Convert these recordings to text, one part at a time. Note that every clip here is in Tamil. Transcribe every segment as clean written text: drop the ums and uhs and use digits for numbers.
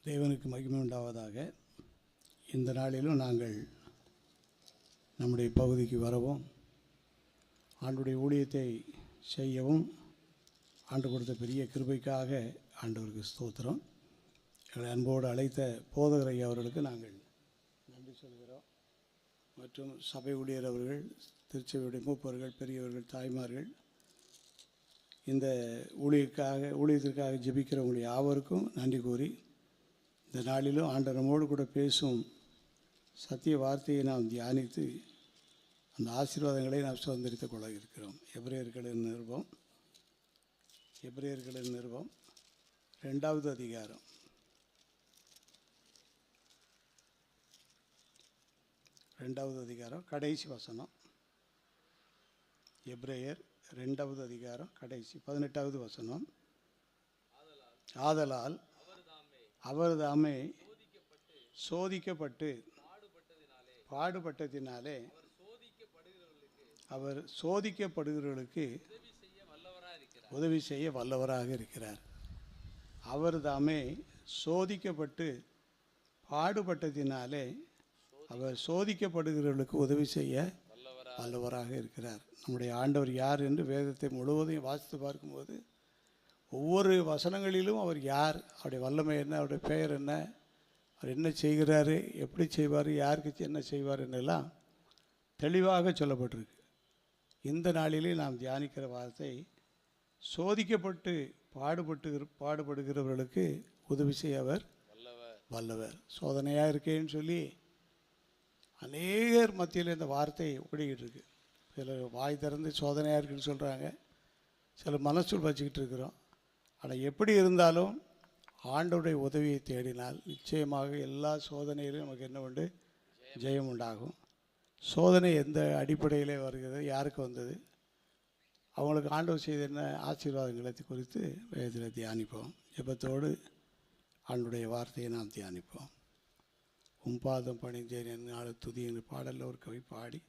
தேவனுக்கு மகிமை உண்டாவதாக. இந்த நாளிலும் நாங்கள் நம்முடைய பகுதிக்கு வரவும் ஆண்டுடைய ஊழியத்தை செய்யவும் ஆண்டு கொடுத்த பெரிய கிருபைக்காக ஆண்டவருக்கு ஸ்தோத்திரம். எங்களை அன்போடு அழைத்த போதகர் ஐயா அவர்களுக்கு நாங்கள் நன்றி சொல்கிறோம். மற்றும் சபை ஊழியர் அவர்கள், திருச்சபையுடைய மூப்பர்கள், பெரியவர்கள், தாய்மார்கள், இந்த ஊழியத்திற்காக ஜெபிக்கிறவங்களுடைய யாவருக்கும் நன்றி கூறி, இந்த நாளிலும் ஆண்டவர் நம்மோடு கூட பேசும் சத்திய வார்த்தையை நாம் தியானித்து அந்த ஆசீர்வாதங்களை நாம் சுதந்திரித்துக் கொள்ள இருக்கிறோம். எபிரேயர்களின் நிருபம் 2வது அதிகாரம் 2வது அதிகாரம் கடைசி வசனம். எபிரேயர் 2வது அதிகாரம் கடைசி 18வது வசனம். ஆதலால் அவர் தாமே சோதிக்கப்பட்டு பாடுபட்டதினாலே அவர் சோதிக்கப்படுகிறவர்களுக்கு உதவி செய்ய வல்லவராக இருக்கிறார். அவர் தாமே சோதிக்கப்பட்டு பாடுபட்டதினாலே அவர் சோதிக்கப்படுகிறவர்களுக்கு உதவி செய்ய வல்லவராக இருக்கிறார். நம்முடைய ஆண்டவர் யார் என்று வேதத்தை முழுவதையும் வாசித்து பார்க்கும்போது ஒவ்வொரு வசனங்களிலும் அவர் யார், அவருடைய வல்லமை என்ன, அவருடைய பெயர் என்ன, அவர் என்ன செய்கிறாரு, எப்படி செய்வார், யாருக்கு என்ன செய்வார் என்னெல்லாம் தெளிவாக சொல்லப்பட்டிருக்கு. இந்த நாளிலே நாம் தியானிக்கிற வார்த்தை சோதிக்கப்பட்டு பாடுபடுகிறவர்களுக்கு உதவி செய்ய அவர் வல்லவர். சோதனையாக இருக்கேன்னு சொல்லி அநேகர் மத்தியில் இந்த வார்த்தை ஓடிக்கிட்டு இருக்கு. சிலர் வாய் திறந்து சோதனையாக இருக்குன்னு சொல்கிறாங்க, சிலர் மனசுள் வச்சுக்கிட்டு இருக்கிறோம். ஆனால் எப்படி இருந்தாலும் ஆண்டவருடைய உதவியை தேடினால் நிச்சயமாக எல்லா சோதனையிலும் நமக்கு என்ன உண்டு? ஜெயம் உண்டாகும். சோதனை எந்த அடிப்படையில் வருகிறது, யாருக்கு வந்தது, அவங்களுக்கு ஆண்டவர் செய்த என்ன ஆசீர்வாதங்களை குறித்து வேதத்தில் தியானிப்போம். ஜெபத்தோடு ஆண்டவருடைய வார்த்தையை நாம் தியானிப்போம். உம்பாதம் பணிந்தேன் என்னாலும் துதி என்று பாடலில் ஒரு கவி பாடி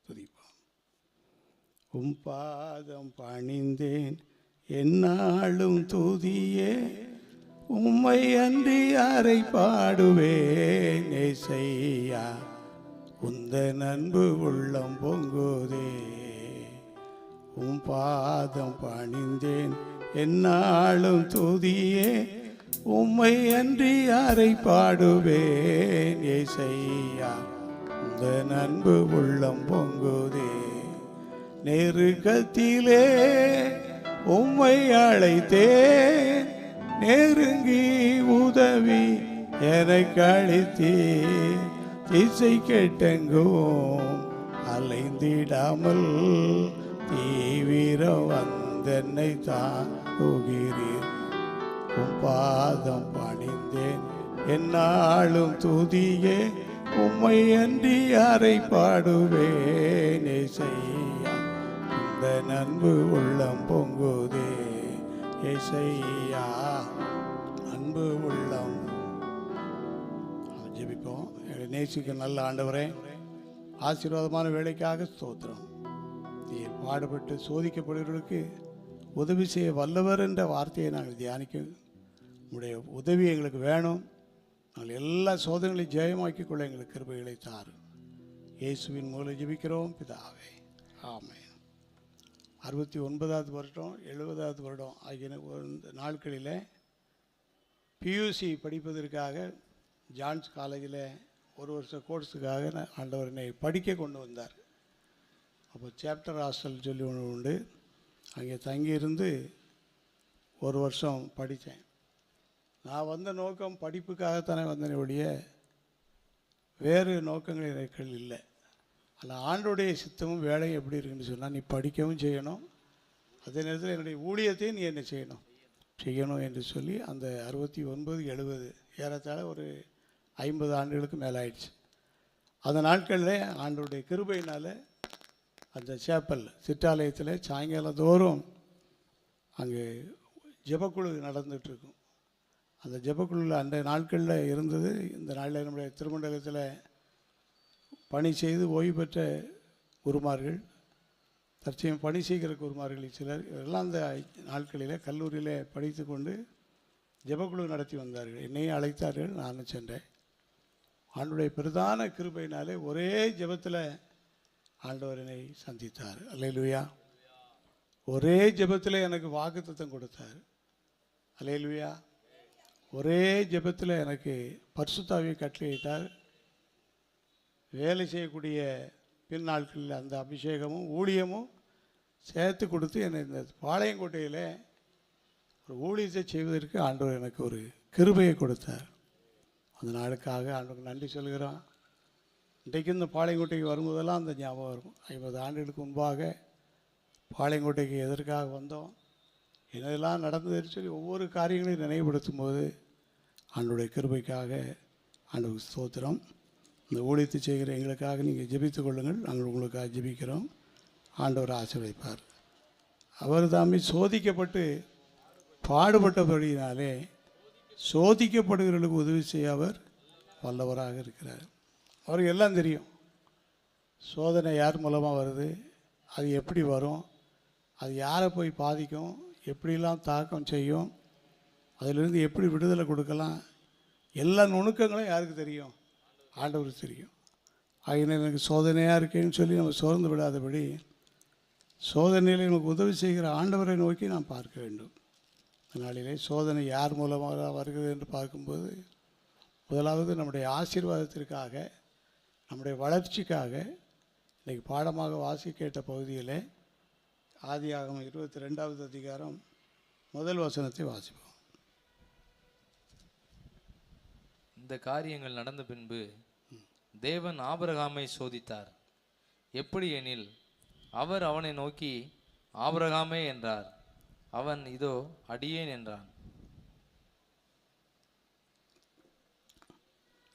துதிப்போம். உம்பாதம் பணிந்தேன் என்னாலும் துதியே, உம்மை அன்றி யாரை பாடுவேன் ஏசையா, உந்தன் அன்பு உள்ளம் பொங்குதே. உம் பாதம் பணிந்தேன் என்னாலும் துதியே, உம்மை அன்றி யாரை பாடுவேன் ஏசையா, உந்தன் அன்பு உள்ளம் பொங்குதே. நெருக்கத்திலே உம்மை அழைத்தேன், நெருங்கி உதவி எனக்கு அளித்தீர். திசை கெட்டெங்கும் அலைந்திடாமல் தீவிரம் வந்தென்னை தாங்குகிறீர். உம் பாதம் பணிந்தேன் என்னாலும் துதியே, உம்மை அன்றி யாரை பாடுவேன் ஏசையா, இந்த அன்பு உள்ளம் பொங்குதே. ஏசையா அன்பு உள்ளம். ஜெபிப்போம். எங்களை நேசிக்க நல்ல ஆண்டவரே, ஆசீர்வாதமான வேலைக்காக ஸ்தோத்திரம். நீர் பாடுபட்டு சோதிக்கப்படுகிறவர்களுக்கு உதவி செய்ய வல்லவர் என்ற வார்த்தையை நாங்கள் தியானிக்க உங்களுடைய உதவி எங்களுக்கு வேணும். நாங்கள் எல்லா சோதனைகளையும் ஜெயமாக்கிக் கொள்ள எங்களுக்கு கிருபைகளை தாரும். இயேசுவின் மூலம் ஜெபிக்கிறோம் பிதாவே, ஆமென். 69வது வருடம் 70வது வருடம் ஆகிய நாட்களில் பியூசி படிப்பதற்காக ஜான்ஸ் காலேஜில் ஒரு வருஷ கோர்ஸுக்காக ஆண்டவர் என்னை படிக்க கொண்டு வந்தார். அப்போ சாப்டர் ஹாஸ்டல் சொல்லி ஒன்று உண்டு, அங்கே தங்கியிருந்து ஒரு வருஷம் படித்தேன். நான் வந்த நோக்கம் படிப்புக்காகத்தானே வந்தேனே ஒழிய வேறு நோக்கங்கள் எனக்கு இல்லை. ஆனால் ஆண்டோடைய சித்தமும் வேலையும் எப்படி இருக்குன்னு சொன்னால், நீ படிக்கவும் செய்யணும், அதே நேரத்தில் என்னுடைய ஊழியத்தையும் நீ என்ன செய்யணும் என்று சொல்லி அந்த 69 70 ஏறத்தாழ ஒரு 50 ஆண்டுகளுக்கு மேலே ஆயிடுச்சு. அந்த நாட்களில் ஆண்டோடைய கிருபையினால் அந்த சேப்பல் சிற்றாலயத்தில் சாயங்காலம் தோறும் அங்கே ஜெபக்குழு நடந்துகிட்ருக்கும். அந்த ஜெபக்குழுவில் அந்த நாட்களில் இருந்தது. இந்த நாளில் நம்முடைய திருமண்டலத்தில் பணி செய்து ஓய்வு பெற்ற குருமார்கள், தற்சமயம் பணி செய்கிற குருமார்கள் சிலர் எல்லாம் அந்த நாட்களில் கல்லூரியில் படித்து கொண்டு ஜெபக்குழு நடத்தி வந்தார்கள். என்னையும் அழைத்தார்கள், நானும் சென்றேன். ஆண்டவருடைய பிரதான கிருபையினாலே ஒரே ஜெபத்தில் ஆண்டவர் என்னை சந்தித்தார். அல்லேலூயா. ஒரே ஜெபத்தில் எனக்கு வாக்குத்தத்தம் கொடுத்தார். அல்லேலூயா. ஒரே ஜெபத்தில் எனக்கு பரிசுத்த ஆவியை கட்டளையிட்டார். வேலை செய்யக்கூடிய பின் நாட்களில் அந்த அபிஷேகமும் ஊழியமும் சேர்த்து கொடுத்து என்னை இந்த பாளையங்கோட்டையில் ஒரு ஊழியத்தை செய்வதற்கு ஆண்டவர் எனக்கு ஒரு கிருபையை கொடுத்தார். அந்த நாளுக்காக ஆண்டவருக்கு நன்றி சொல்கிறோம். இன்றைக்கு இந்த பாளையங்கோட்டைக்கு வரும்போதெல்லாம் அந்த ஞாபகம் இருக்கும். 50 ஆண்டுகளுக்கு முன்பாக பாளையங்கோட்டைக்கு எதற்காக வந்தோம், என்னதெல்லாம் நடந்ததுன்னு சொல்லி ஒவ்வொரு காரியங்களையும் நினைவுபடுத்தும் போது ஆண்டவருடைய கிருபைக்காக ஆண்டவருக்கு ஸ்தோத்திரம். இந்த ஊழியத்தை செய்கிற எங்களுக்காக நீங்கள் ஜெபித்து கொள்ளுங்கள், நாங்கள் உங்களுக்காக ஜெபிக்கிறோம். ஆண்டவர் ஆசீர்வதிப்பார். அவர் தாமே சோதிக்கப்பட்டு பாடுபட்டபடியினாலே சோதிக்கப்படுகிறவர்களுக்கு உதவி செய்ய அவர் வல்லவராக இருக்கிறார். அவருக்கு எல்லாம் தெரியும். சோதனை யார் மூலமாக வருது, அது எப்படி வரும், அது யாரை போய் பாதிக்கும், எப்படிலாம் தாக்கம் செய்யும், அதிலிருந்து எப்படி விடுதலை கொடுக்கலாம், எல்லா நுணுக்கங்களும் யாருக்கு தெரியும், ஆண்டவருக்கு தெரியும். ஆகினால் எனக்கு சோதனையாக இருக்கேன்னு சொல்லி நம்ம சோர்ந்து விடாதபடி சோதனையில் எனக்கு உதவி செய்கிற ஆண்டவரை நோக்கி நாம் பார்க்க வேண்டும். அதனாலே சோதனை யார் மூலமாக வருகிறது என்று பார்க்கும்போது முதலாவது நம்முடைய ஆசீர்வாதத்திற்காக, நம்முடைய வளர்ச்சிக்காக இன்றைக்கு பாடமாக வாசி கேட்ட பகுதியில் ஆதியாகமம் 22வது அதிகாரம் முதல் வசனத்தை வாசிப்போம். இந்த காரியங்கள் நடந்த பின்பு தேவன் ஆபிரகாமை சோதித்தார். எப்படி எனில், அவர் அவனை நோக்கி ஆபிரகாமே என்றார். அவன் இதோ அடியேன் என்றான்.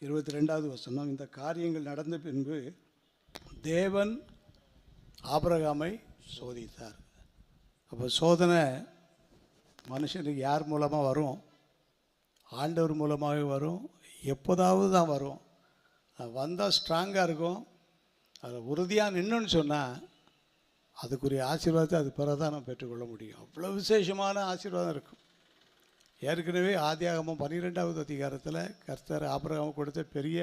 22வது வசனம். இந்த காரியங்கள் நடந்த பின்பு தேவன் ஆபிரகாமை சோதித்தார். அப்போ சோதனை மனுஷனுக்கு யார் மூலமாக வரும்? ஆண்டவர் மூலமாக வரும். எப்போதாவது தான் வரும். அது வந்தால் ஸ்ட்ராங்காக இருக்கும். அதை உறுதியாக நின்றுன்னு சொன்னால் அதுக்குரிய ஆசீர்வாதத்தை அது பிறகு தான் நம்ம பெற்றுக்கொள்ள முடியும். அவ்வளோ விசேஷமான ஆசீர்வாதம் இருக்கும். ஏற்கனவே ஆதியாகமம் 12வது அதிகாரத்தில் கர்த்தர் ஆபிரகாமுக்கு கொடுத்த பெரிய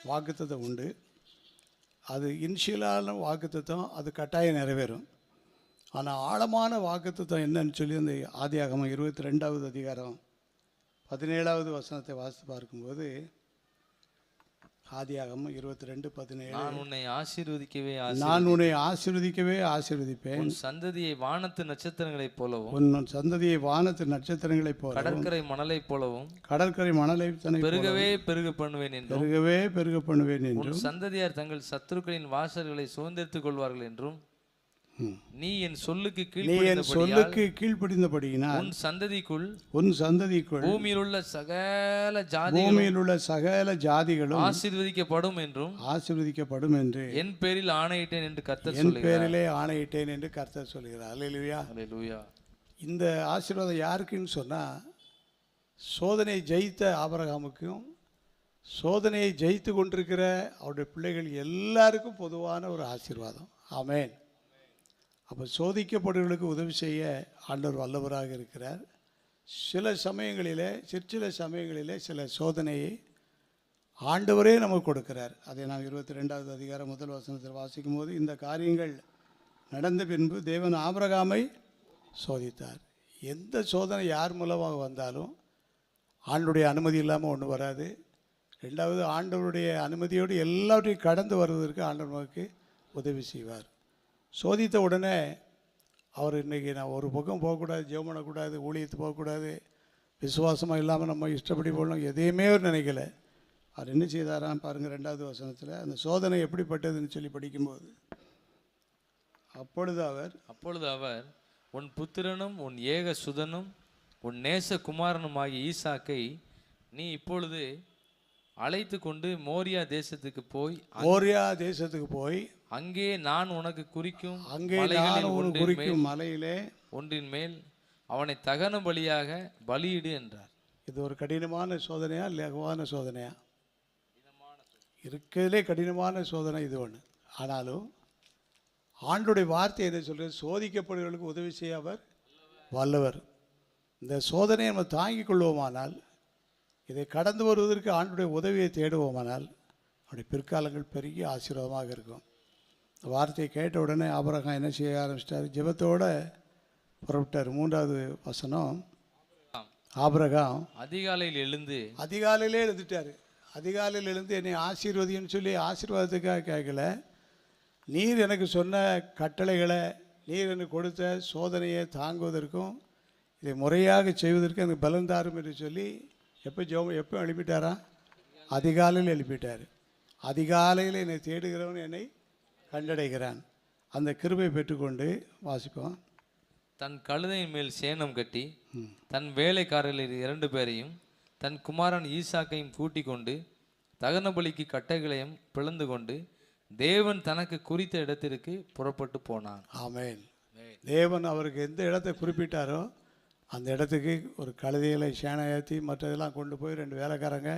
வாக்குத்தத்தம் உண்டு. அது இனிஷியலான வாக்குத்தத்தம், அது கட்டாயம் நிறைவேறும். ஆனால் ஆழமான வாக்குத்தத்தம் என்னன்னு சொல்லி அந்த ஆதியாகமம் 22வது அதிகாரம் 17வது வசனத்தை வாசித்து பார்க்கும்போது, ஆதியாகமம் 22:17, நான் உன்னை ஆசீர்வதிக்கவே ஆசீர்வதிப்பேன். உன் சந்ததியை வானத்து நட்சத்திரங்களைப் போலவும், உன் சந்ததியை வானத்து நட்சத்திரங்களைப் போலவும், கடற்கரை மணலைப் போலவும், கடற்கரை மணலை பெருகவே பெருக பண்ணுவேன் என்றும், பெருகவே பெருக பண்ணுவேன் என்றும், உன் சந்ததியார் தங்கள் சத்துருக்களின் வாசல்களை சுதந்திரித்துக் கொள்வார்கள் என்றும், நீ என் சொல்லுக்கு கீழ்ப்படிந்தபடியினால் உன் சந்ததிக்குள் பூமியில் உள்ள சகல ஜாதிகளும் ஆசீர்வதிக்கப்படும் என்று என் பேரில் ஆணையிட்டேன் என்று கர்த்தர் சொல்கிறார். என் பேரிலே ஆணையிட்டேன் என்று கர்த்தர் சொல்கிறார். அல்லேலூயா. அல்லேலூயா. இந்த ஆசீர்வாதம் யாருக்குன்னு சொன்னால், சோதனையை ஜெயித்த ஆபிரகாமுக்கும் சோதனையை ஜெயித்து கொண்டிருக்கிற அவருடைய பிள்ளைகள் எல்லாருக்கும் பொதுவான ஒரு ஆசீர்வாதம். ஆமென். அப்போ சோதிக்கப்படுவர்களுக்கு உதவி செய்ய ஆண்டவர் வல்லவராக இருக்கிறார். சில சமயங்களிலே சில சோதனையை ஆண்டவரே நமக்கு கொடுக்கிறார். அதை நாம் 22வது அதிகாரம் முதல் வசனத்தில் வாசிக்கும் போது, இந்த காரியங்கள் நடந்த பின்பு தேவன் ஆபிரகாமை சோதித்தார். எந்த சோதனை யார் மூலமாக வந்தாலும் ஆண்டவருடைய அனுமதி இல்லாமல் ஒன்று வராது. ரெண்டாவது, ஆண்டவருடைய அனுமதியோடு எல்லாவற்றையும் கடந்து வருவதற்கு ஆண்டவர் நமக்கு உதவி செய்வார். சோதித்த உடனே அவர் இன்றைக்கி நான் ஒரு பக்கம் போகக்கூடாது, ஜெபம் பண்ணக்கூடாது, ஊழியத்து போகக்கூடாது, விசுவாசமாக இல்லாமல் நம்ம இஷ்டப்படி போடணும், எதையுமே அவர் நினைக்கல. அவர் என்ன செய்தாரான்னு பாருங்கள். 2வது வசனத்தில் அந்த சோதனை எப்படிப்பட்டதுன்னு சொல்லி படிக்கும்போது, அப்பொழுது அவர் உன் புத்திரனும் உன் ஏக சுதனும் உன் நேச குமாரனுமாகிய ஈசாக்கை நீ இப்பொழுது அழைத்து கொண்டு மோரியா தேசத்துக்கு போய் அங்கே நான் உனக்கு குறிக்கும் மலையிலே ஒன்றின் மேல் அவனை தகன பலியாக பலியிடு என்றார். இது ஒரு கடினமான சோதனையா, லகுவான சோதனையா? இருக்கிறதுலே கடினமான சோதனை இது ஒன்று. ஆனாலும் ஆண்டோடைய வார்த்தை என்ன சொல்கிறது? சோதிக்கப்படுவர்களுக்கு உதவி செய்ய அவர் வல்லவர். இந்த சோதனையை நம்ம தாங்கிக் கொள்வோமானால், இதை கடந்து வருவதற்கு ஆண்டுடைய உதவியை தேடுவோமானால், அவருடைய பிற்காலங்கள் பெரிய ஆசீர்வாதமாக இருக்கும். வார்த்தையை கேட்ட உடனே ஆபிரகாம் என்ன செய்ய ஆரம்பிச்சிட்டார்? ஜெபத்தோடு புறப்பட்டார். 3வது வசனம், ஆபிரகாம் அதிகாலையில் அதிகாலையிலே எழுந்துட்டார். அதிகாலையில் எழுந்து என்னை ஆசீர்வதின்னு சொல்லி ஆசீர்வாதத்துக்காக கேட்கல, நீர் எனக்கு சொன்ன கட்டளைகளை, நீர் எனக்கு கொடுத்த சோதனையை தாங்குவதற்கும் இதை முறையாக செய்வதற்கு எனக்கு பலன் தாரும் என்று சொல்லி எப்போ எழுப்பிட்டாரா? அதிகாலையில் எழுப்பிட்டார். அதிகாலையில் என்னை தேடுகிறவன் என்னை கண்டடைகிறான். அந்த கிருபை பெற்றுக்கொண்டு வாசிப்போம். தன் கழுதையின் மேல் சேணம் கட்டி தன் வேலைக்காரர்கள் 2 பேரையும் தன் குமாரன் ஈசாக்கையும் கூட்டிக் கொண்டு தகன பலிக்கு கட்டைகளையும் பிளந்து கொண்டு தேவன் தனக்கு குறித்த இடத்திற்கு புறப்பட்டு போனான். ஆமென். தேவன் அவருக்கு எந்த இடத்தை குறிப்பிட்டாரோ அந்த இடத்துக்கு ஒரு கழுதைகளை சேனை ஏற்றி மற்றதெல்லாம் கொண்டு போய் 2 வேலைக்காரங்க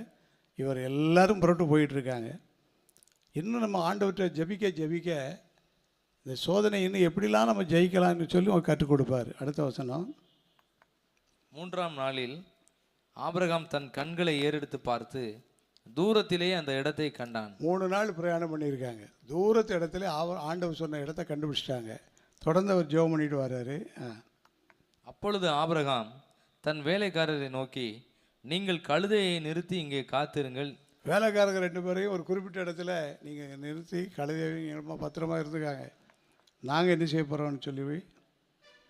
இவர் எல்லாரும் புறப்பட்டு போயிட்டுருக்காங்க. இன்னும் நம்ம ஆண்டவற்றை ஜெபிக்க இந்த சோதனை இன்னும் எப்படிலாம் நம்ம ஜெயிக்கலாம்னு சொல்லி அவர் கற்றுக் கொடுப்பார். அடுத்த வசனம், 3ஆம் நாளில் ஆபிரகாம் தன் கண்களை ஏறெடுத்து பார்த்து தூரத்திலே அந்த இடத்தை கண்டான். 3 நாள் பிரயாணம் பண்ணியிருக்காங்க. தூரத்து இடத்துல ஆண்டவர் சொன்ன இடத்த கண்டுபிடிச்சிட்டாங்க. தொடர்ந்து அவர் ஜெபம் பண்ணிட்டு வர்றாரு. அப்பொழுது ஆபிரகாம் தன் வேலைக்காரரை நோக்கி, நீங்கள் கழுதையை நிறுத்தி இங்கே காத்திருங்கள். வேலைக்காரங்க 2 பேரையும் ஒரு குறிப்பிட்ட இடத்துல நீங்கள் நிறுத்தி கழுதையை பத்திரமா இருந்துக்காங்க, நாங்கள் என்ன செய்ய போகிறோம்னு சொல்லி,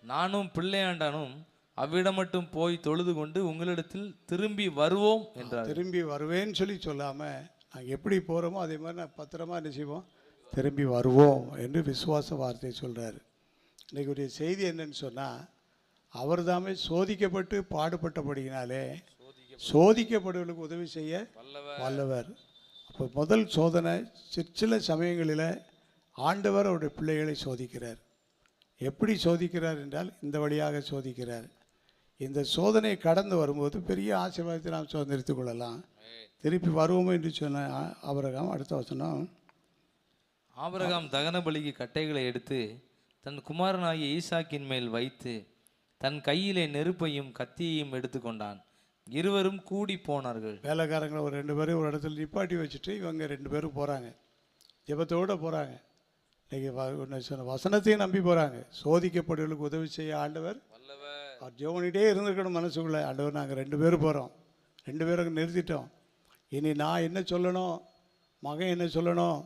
நானும் பிள்ளையாண்டானும் அவ்விடம் மட்டும் போய் தொழுது கொண்டு உங்களிடத்தில் திரும்பி வருவோம் என்றார். திரும்பி வருவேன்னு சொல்லி சொல்லாமல் நாங்கள் எப்படி போகிறோமோ அதே மாதிரி நான் பத்திரமா என்ன செய்வோம், திரும்பி வருவோம் என்று விசுவாச வார்த்தை சொல்கிறார். இன்றைக்குரிய செய்தி என்னன்னு சொன்னால், அவர் தாமே சோதிக்கப்பட்டு பாடுபட்டபடியினாலே சோதிக்கப்படுவர்களுக்கு உதவி செய்ய வல்லவர். அப்போ முதல் சோதனை சில சமயங்களில் ஆண்டவர் அவருடைய பிள்ளைகளை சோதிக்கிறார். எப்படி சோதிக்கிறார் என்றால் இந்த வழியாக சோதிக்கிறார். இந்த சோதனையை கடந்து வரும்போது பெரிய ஆசீர்வாதத்தை நாம் சுதந்திரித்துக் கொள்ளலாம். திருப்பி வருவோம் என்று சொன்ன ஆபிரகாம். அடுத்த வசனம், ஆபிரகாம் தகன பலிக்கு கட்டைகளை எடுத்து தன் குமாரனாகிய ஈசாக்கின் மேல் வைத்து தன் கையிலே நெருப்பையும் கத்தியையும் எடுத்துக்கொண்டான். இருவரும் கூடி போனார்கள். வேலைக்காரங்களை ஒரு 2 பேரும் ஒரு இடத்துல நிப்பாட்டி வச்சுட்டு இவங்க 2 பேரும் போகிறாங்க. ஜெபத்தோடு போகிறாங்க. இன்றைக்கி சொன்ன வசனத்தையும் நம்பி போகிறாங்க. சோதிக்கப்படுவர்களுக்கு உதவி செய்ய ஆண்டவர் அவர் ஜெபனிட்டே இருந்திருக்கணும் மனசுக்குள்ளே. ஆண்டவர் நாங்கள் 2 பேரும் போகிறோம், 2 பேரும் நிறுத்திட்டோம், இனி நான் என்ன சொல்லணும், மகன் என்ன சொல்லணும்,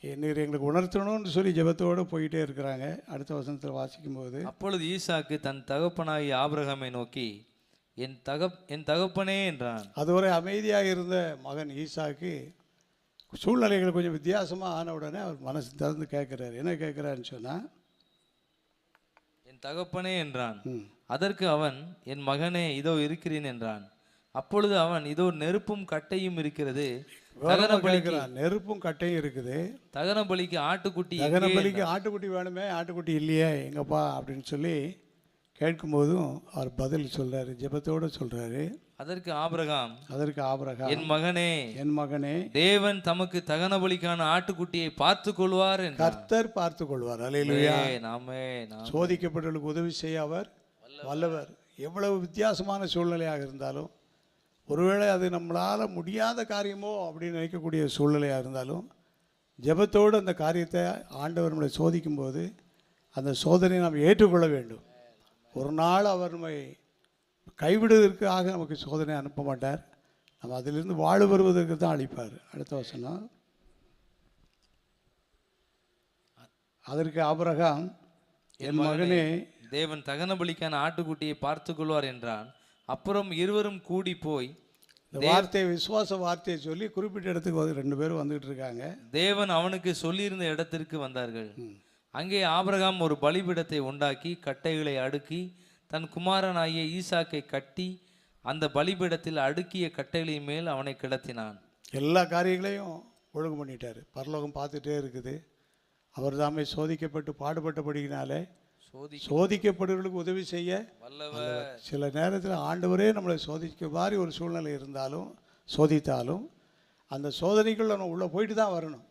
நீர் எங்களுக்கு உணர்த்தணும்னு சொல்லி ஜெபத்தோடு போயிட்டே இருக்கிறாங்க. அடுத்த வசனத்தில் வாசிக்கும்போது, அப்பொழுது ஈசாக்கு தன் தகப்பனாகிய ஆபிரகாமை நோக்கி, என் தகப்பனே என்றான். அதுவரை அமைதியாக இருந்த மகன் ஈசாக்கு சூழ்நிலைகள் கொஞ்சம் வித்தியாசமாக ஆன உடனே அவர் மனசு திறந்து கேட்குறாரு. என்ன கேட்குறாருன்னு சொன்னால், என் தகப்பனே என்றான். அதற்கு அவன், என் மகனே இதோ இருக்கிறேன் என்றான். அப்பொழுது அவன், இதோ நெருப்பும் கட்டையும் இருக்கிறது, நெருப்பும் கட்டையும் இருக்குது, தகன பலிக்கு ஆட்டுக்குட்டி, தகன பலிக்கு ஆட்டுக்குட்டி வேணுமே, ஆட்டுக்குட்டி இல்லையே எங்கப்பா அப்படின்னு சொல்லி கேட்கும்போதும் அவர் பதில் சொல்றாரு, ஜெபத்தோடு சொல்றாரு. அதற்கு ஆபிரகாம், என் மகனே தேவன் தமக்கு தகன பலிக்கான ஆட்டுக்குட்டியை பார்த்து கொள்வார் என்றார். கர்த்தர் பார்த்து கொள்வார். அல்லேலூயா. நாமே சோதிக்கப்பட்டவர்களுக்கு உதவி செய்ய அவர் வல்லவர். எவ்வளவு வித்தியாசமான சூழ்நிலையாக இருந்தாலும், ஒருவேளை அது நம்மளால் முடியாத காரியமோ அப்படின்னு நினைக்கக்கூடிய சூழ்நிலையாக இருந்தாலும், ஜெபத்தோடு அந்த காரியத்தை ஆண்டவர் நம்மளை சோதிக்கும்போது அந்த சோதனையை நாம் ஏற்றுக்கொள்ள வேண்டும். ஒரு நாள் அவர் நம்மை கைவிடுவதற்காக நமக்கு சோதனை அனுப்ப மாட்டார். நம்ம அதிலிருந்து வாழ் வருவதற்கு தான் அளிப்பார். அடுத்த வசனம், அதற்கு ஆபிரகாம், என் மகனே தேவன் தகன பலிக்கான ஆட்டுக்குட்டியை பார்த்து கொள்வார் என்றான். அப்புறம் இருவரும் கூடி போய், இந்த வார்த்தையை விசுவாச வார்த்தையை சொல்லி குறிப்பிட்ட இடத்துக்கு 2 பேரும் வந்துகிட்டு இருக்காங்க. தேவன் அவனுக்கு சொல்லியிருந்த இடத்திற்கு வந்தார்கள். அங்கே ஆபிரகாம் ஒரு பலிபீடத்தை உண்டாக்கி கட்டைகளை அடுக்கி தன் குமாரனாகிய ஈசாக்கை கட்டி அந்த பலிபீடத்தில் அடுக்கிய கட்டைகளின் மேல் அவனை கிடத்தினான். எல்லா காரியங்களையும் ஒழுங்கு பண்ணிட்டார். பரலோகம் பார்த்துட்டே இருக்குது. அவர் தாமே சோதிக்கப்பட்டு பாடுபட்டபடியினாலே சோதிக்கப்படுவர்களுக்கு உதவி செய்ய வல்லவர். சில நேரத்தில் ஆண்டவரே நம்மளை சோதிக்க மாதிரி ஒரு சூழ்நிலை இருந்தாலும் சோதித்தாலும் அந்த சோதனைக்குள்ள நம்ம உள்ளே போயிட்டு தான் வரணும்.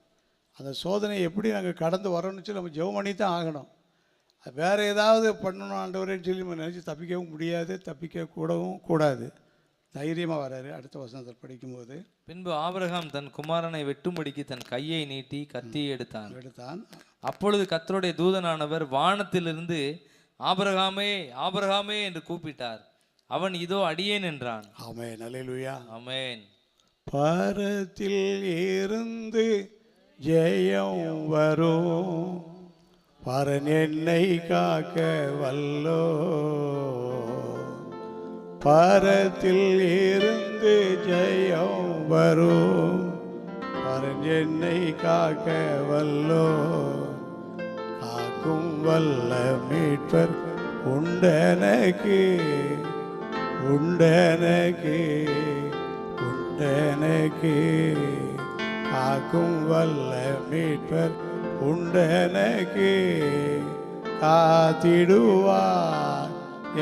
அந்த சோதனையை எப்படி நாங்கள் கடந்து வரணும்னு சொல்லி நம்ம ஜெபம் பண்ணி தான் ஆகணும். வேறு ஏதாவது பண்ணணும் ஆண்டவரேன்னு சொல்லி நம்ம நினச்சி தப்பிக்கவும் முடியாது, தப்பிக்க கூடாது. தைரியமாக வராரு. அடுத்த வசனத்தை படிக்கும்போது, பின்பு ஆபிரகாம் தன் குமாரனை வெட்டும்படிக்கு தன் கையை நீட்டி கத்தியை எடுத்தான். அப்பொழுது கர்த்தருடைய தூதனானவர் வானத்திலிருந்து ஆபிரகாமே ஆபிரகாமே என்று கூப்பிட்டார். அவன் இதோ அடியேன் என்றான். ஆமென், அல்லேலூயா. ஆமென். பரத்தில் இருந்து ஜெயம் வரும், பரன் என்னை காக்க வல்லோ. பரத்தில் இருந்து ஜெயம் வரும், பரன் என்னை காக்க வல்லோ. காக்கும் வல்ல மீட்பர் உண்டனக்கு, உண்டனக்கு, உண்டனக்கு. காக்கும் வல்ல மீட்பர் உண்டனக்கு. காத்திடுவார்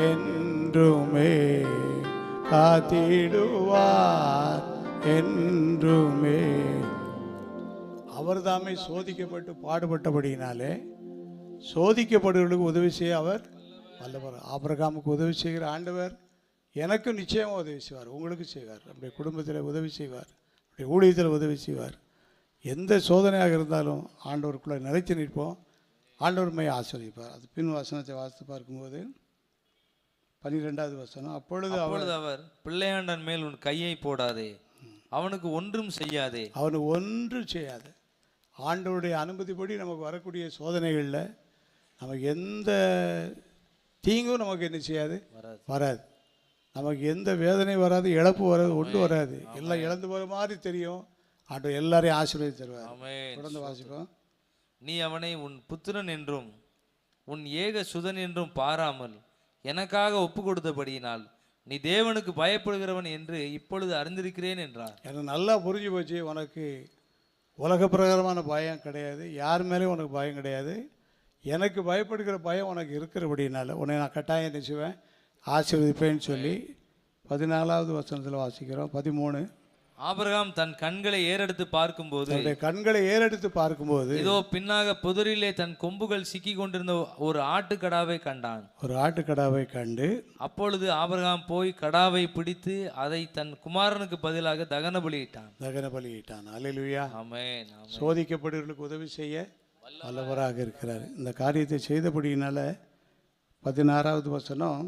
என்றுமே, காத்திடுவார் என்றுமே. அவர்தாமே சோதிக்கப்பட்டு பாடுபட்டபடியினாலே சோதிக்கப்படுவர்களுக்கு உதவி செய்ய அவர் வல்லவர். ஆபிரகாமுக்கு உதவி செய்கிற ஆண்டவர் எனக்கு நிச்சயமாக உதவி செய்வார், உங்களுக்கு செய்வார், நம்முடைய குடும்பத்தில் உதவி செய்வார், நம்முடைய ஊழியத்தில் உதவி செய்வார். எந்த சோதனையாக இருந்தாலும் ஆண்டவருக்குள்ளே நிலைத்து நிற்போம், ஆண்டவர் மையை ஆசீர்வதிப்பார். அது பின் வசனத்தை வாசித்து பார்க்கும்போது 12வது வசனம், அப்பொழுது அவர் பிள்ளையாண்டன் மேல் உன் கையை போடாதே, அவனுக்கு ஒன்றும் செய்யாதே. அவனுக்கு ஒன்றும் செய்யாது. ஆண்டவருடைய அனுமதிப்படி நமக்கு வரக்கூடிய சோதனைகளில் நமக்கு எந்த தீங்கும் நமக்கு என்ன செய்யாது, வராது. நமக்கு எந்த வேதனை வராது, இழப்பு வராது, ஒன்றும் வராது. எல்லாம் இழந்து போகிற மாதிரி தெரியும். ஆண்டவர் எல்லாரையும் ஆசீர்வதி தருவார். தொடர்ந்து வாசிப்போம். நீ அவனை உன் புத்திரன் என்றும் உன் ஏக சுதன் என்றும் பாராமல் எனக்காக ஒப்பு கொடுத்தபடியினால் நீ தேவனுக்கு பயப்படுகிறவன் என்று இப்பொழுது அறிந்திருக்கிறேன் என்றார். எனக்கு நல்லா புரிஞ்சு போச்சு, உனக்கு உலக பிரகாரமான பயம் கிடையாது, யார் மேலேயும் உனக்கு பயம் கிடையாது. எனக்கு பயப்படுகிற பயம் உனக்கு இருக்கிறபடினால உன்னை நான் கட்டாயம் நினைச்சுவேன், ஆசீர்வதிப்பேன்னு சொல்லி 14வது வசனத்தில் வாசிக்கிறோம். 13, ஆபிரகாம் தன் கண்களை ஏறெடுத்து பார்க்கும்போது, கண்களை ஏறெடுத்து பார்க்கும்போது இதோ பின்னாக புதரிலே தன் கொம்புகள் சிக்கி கொண்டிருந்த ஒரு ஆட்டுக்கடாவை கண்டான். ஒரு ஆட்டுக்கடாவை கண்டு, அப்பொழுது ஆபிரகாம் போய் கடாவை பிடித்து அதை தன் குமாரனுக்கு பதிலாக தகன பலியிட்டான். அல்லேலூயா. ஆமென். சோதிக்கப்படுவர்களுக்கு உதவி செய்ய வல்லவராக இருக்கிறார். இந்த காரியத்தை செய்தபடியினால 16வது வசனம்,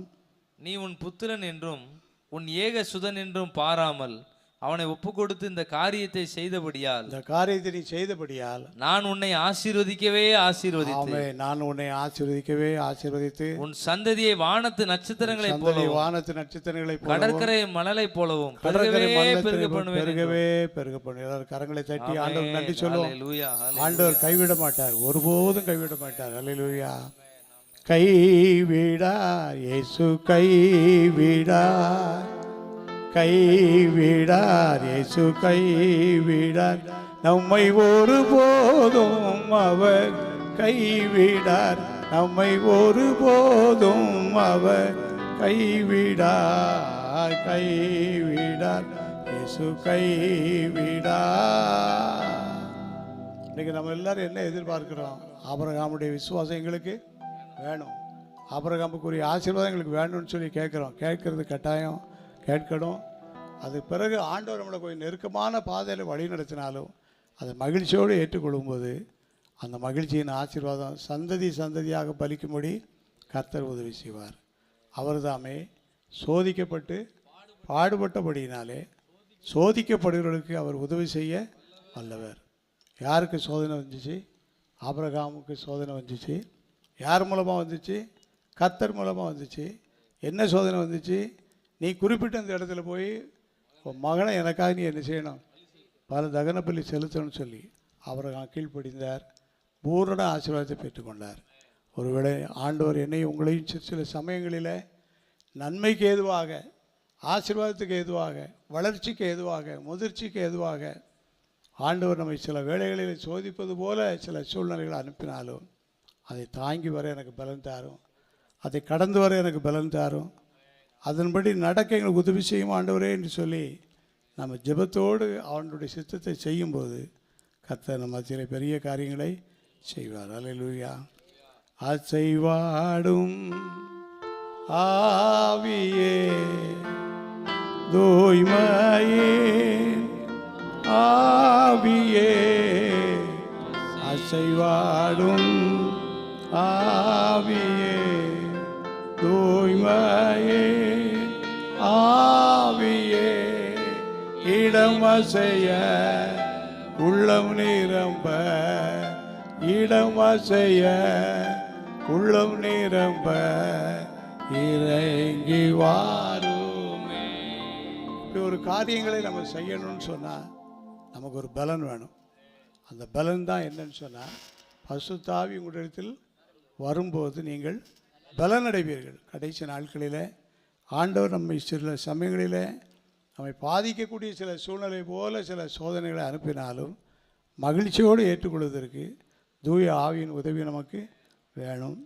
நீ உன் புத்திரன் என்றும் உன் ஏக சுதன் என்றும் பாராமல் அவனை ஒப்பு கொடுத்து இந்த காரியத்தை செய்தபடியால், இந்த காரியத்தை நீ செய்தபடியால் நான் உன்னை ஆசீர்வதிக்கவே ஆசீர்வதித்து, நான் உன்னை ஆசீர்வதிக்கவே ஆசீர்வதித்து உன் சந்ததியை வானத்து நட்சத்திரங்களை போலவும் வானத்து நட்சத்திரங்களை போலவும் கடற்கரை மணலை போலவும் கடற்கரை பெருக பண்ணுவேன். கரங்களை தட்டி ஆண்டவர் நன்றி சொல்லுவோம். அல்லேலூயா. ஆண்டவர் கைவிட மாட்டார், ஒருபோதும் கைவிட மாட்டார். அல்லேலூயா. கைவிடார் இயேசு, கைவிடார், கைவிடார் இயேசு, கைவிடார் நம்மை ஒருபோதும் அவர், கைவிடார் நம்மை ஒருபோதும் அவர், கைவிடார், கைவிடார் இயேசு, கைவிடார். இன்னைக்கு நம்ம எல்லாரும் என்ன எதிர்பார்க்கிறோம்? ஆபிரகாமுடைய விசுவாசம் எங்களுக்கு வேணும், ஆபிரகாமுக்குரிய ஆசீர்வாதம் எங்களுக்கு வேணும்னு சொல்லி கேட்குறோம். கேட்கறது கட்டாயம், கேட்கணும். அது பிறகு ஆண்டவர் நம்மளை கொஞ்சம் நெருக்கமான பாதையில் வழி நடத்தினாலும் அதை மகிழ்ச்சியோடு ஏற்றுக்கொள்ளும்போது அந்த மகிழ்ச்சியின் ஆசீர்வாதம் சந்ததி சந்ததியாக பலிக்கும்படி கர்த்தர் உதவி செய்வார். அவர் தாமே சோதிக்கப்பட்டு பாடுபட்டபடியினாலே சோதிக்கப்படுகிறவர்களுக்கு அவர் உதவி செய்ய வல்லவர். யாருக்கு சோதனை வந்துச்சு? ஆபிரகாமுக்கு சோதனை வந்துச்சு. யார் மூலமாக வந்துச்சு? கர்த்தர் மூலமாக வந்துச்சு. என்ன சோதனை வந்துச்சு? நீ குறிப்பிட்ட அந்த இடத்துல போய் உன் மகனை எனக்காக நீ என்ன செய்யணும், பல தகன பலி செலுத்தணும்னு சொல்லி ஆபிரகாம் கீழ்ப்படிந்தார், பூரண ஆசீர்வாதத்தை பெற்றுக்கொண்டார். ஒருவேளை ஆண்டவர் என்னையும் உங்களையும் சில சமயங்களில் நன்மைக்கு ஏதுவாக, ஆசீர்வாதத்துக்கு ஏதுவாக, வளர்ச்சிக்கு ஏதுவாக, முதிர்ச்சிக்கு ஏதுவாக ஆண்டவர் நம்மை சில வேளைகளில் சோதிப்பது போல சில சூழ்நிலைகளை அனுப்பினாலும் அதை தாங்கி வர எனக்கு பலன் தாரும், அதை கடந்து வர எனக்கு பலன் தாரும், அதன்படி நடக்க எங்களுக்கு உதவி செய்யும் ஆண்டவரே என்று சொல்லி நம்ம ஜெபத்தோடு அவனுடைய சித்தத்தை செய்யும்போது கர்த்தர் நம்ம மத்தியில் பெரிய காரியங்களை செய்வார். அல்லேலூயா. அசைவாடும் ஆவியே தூய்மையே ஆவியே அசைவாடும் ஆவியே தூய்மையே ஆவியே இடமசைய உள்ளம் நிரம்ப இடமசைய உள்ளம் நிரம்ப இறங்கி வாருமே. இப்படி ஒரு காரியங்களை நம்ம செய்யணும்னு சொன்னால் நமக்கு ஒரு பலன் வேணும். அந்த பலன் தான் என்னன்னு சொன்னால் பரிசுத்த ஆவி உங்களிடத்தில் வரும்போது நீங்கள் பலனடைவீர்கள். கடைசி நாட்களில் ஆண்டவர் நம்மை சில சமயங்களில் நம்மை பாதிக்கக்கூடிய சில சூழ்நிலை போல சில சோதனைகளை அனுப்பினாலும் மகிழ்ச்சியோடு ஏற்றுக்கொள்வதற்கு தூய ஆவியின் உதவி நமக்கு வேணும்.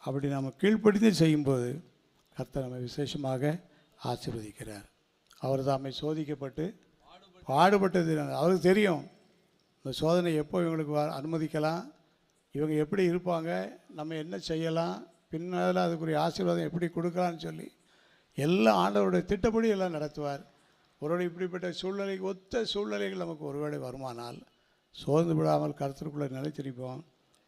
அப்படி நம்ம கீழ்ப்படிந்து செய்யும்போது கர்த்தர் நம்மை விசேஷமாக ஆசீர்வதிக்கிறார். அவர் தாமை சோதிக்கப்பட்டு பாடுபட்டது அவருக்கு தெரியும். இந்த சோதனை எப்போ இவங்களுக்கு அனுமதிக்கலாம், இவங்க எப்படி இருப்பாங்க, நம்ம என்ன செய்யலாம், பின்னால் அதுக்குரிய ஆசீர்வாதம் எப்படி கொடுக்கலான்னு சொல்லி எல்லாம் ஆண்டவருடைய திட்டப்படி எல்லாம் நடத்துவார். ஒருவேளை இப்படிப்பட்ட சூழ்நிலைக்கு ஒத்த சூழ்நிலைகள் நமக்கு ஒருவேளை வருமானால் சோர்ந்து விடாமல் கர்த்தருக்குள்ளே நிலைத்திருப்போம்.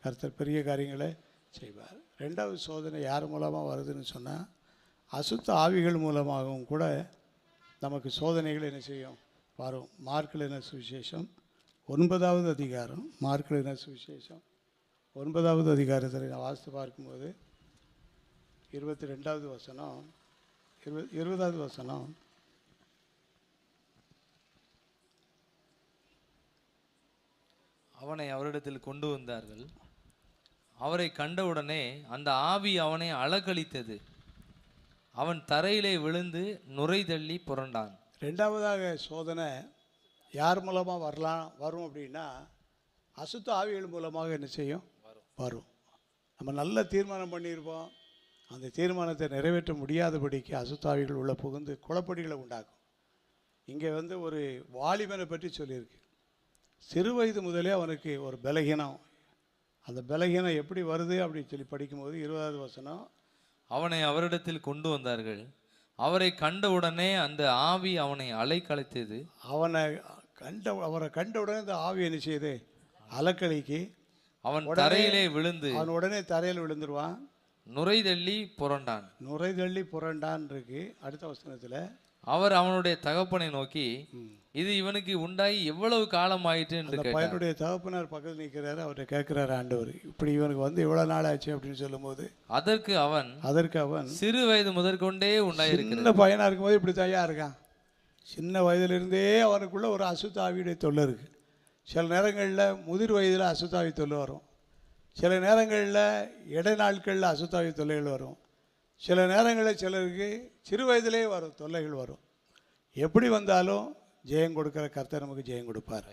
கர்த்தர் பெரிய காரியங்களை செய்வார். ரெண்டாவது சோதனை யார் மூலமாக வருதுன்னு சொன்னால் அசுத்த ஆவிகள் மூலமாகவும் கூட நமக்கு சோதனைகள் என்ன செய்யும் வரும். மார்க்கில் சுவிசேஷம் 9வது அதிகாரம், மார்க்கில் சுவிசேஷம் 9வது அதிகாரத்தில் நான் வாசித்து பார்க்கும்போது 22வது வசனம் 20வது வசனம், அவனை அவரிடத்தில் கொண்டு வந்தார்கள். அவரை கண்டவுடனே அந்த ஆவி அவனை அலக்களித்தது. அவன் தரையிலே விழுந்து நுரை தள்ளி புரண்டான். ரெண்டாவதாக சோதனை யார் மூலமாக வரும் அப்படின்னா அசுத்த ஆவிகள் மூலமாக என்ன செய்யும் வரும். நம்ம நல்ல தீர்மானம் பண்ணியிருப்போம், அந்த தீர்மானத்தை நிறைவேற்ற முடியாதபடிக்கு அசுத்த ஆவிகள் உள்ள புகுந்து குழப்படிகளை உண்டாக்கும். இங்கே ஒரு வாலிபனை பற்றி சொல்லியிருக்கு. சிறு வயது முதலே அவனுக்கு ஒரு பலகீனம். அந்த பலகீனம் எப்படி வருது அப்படின்னு சொல்லி படிக்கும்போது 20வது வசனம், அவனை அவரிடத்தில் கொண்டு வந்தார்கள். அவரை கண்டவுடனே அந்த ஆவி அவனை அலைக்கழித்தது. அவரை கண்டவுடனே அந்த ஆவி என்ன செய்யுது அலக்களிக்கு. அவன் தரையிலே விழுந்து, அவன் உடனே தரையில் விழுந்துருவான், நுரை தள்ளி புரண்டான். நுரை தள்ளி புரண்டான் இருக்கு. அடுத்த வசனத்தில் அவர் அவனுடைய தகப்பனை நோக்கி, இது இவனுக்கு உண்டாகி எவ்வளவு காலம் ஆயிற்று என்று கேட்டார். பையனுடைய தகப்பனார் பக்கத்தில் நிற்கிறாரு. அவர்கிட்ட கேட்கிறாரு ஆண்டவர், இப்படி இவனுக்கு எவ்வளவு நாள் ஆச்சு அப்படின்னு சொல்லும்போது அதற்கு அவன் சிறு வயது முதற்கொண்டே உண்டாயிருக்கிறது. சின்ன பையனா இருக்கும்போது இப்படி தயாரா இருக்கான். சின்ன வயதிலிருந்தே அவனுக்குள்ள ஒரு அசுத்தாவியுடைய தொல்லை இருக்கு. சில நேரங்களில் முதிர் வயதில் அசுத்தாவி தொல்லை வரும், சில நேரங்களில் இடைநாட்களில் அசுத்தாவி தொல்லைகள் வரும், சில நேரங்களில் சிலருக்கு சிறு வயதிலே வரும் தொல்லைகள் வரும். எப்படி வந்தாலும் ஜெயம் கொடுக்குற கர்த்தர் நமக்கு ஜெயம் கொடுப்பார்.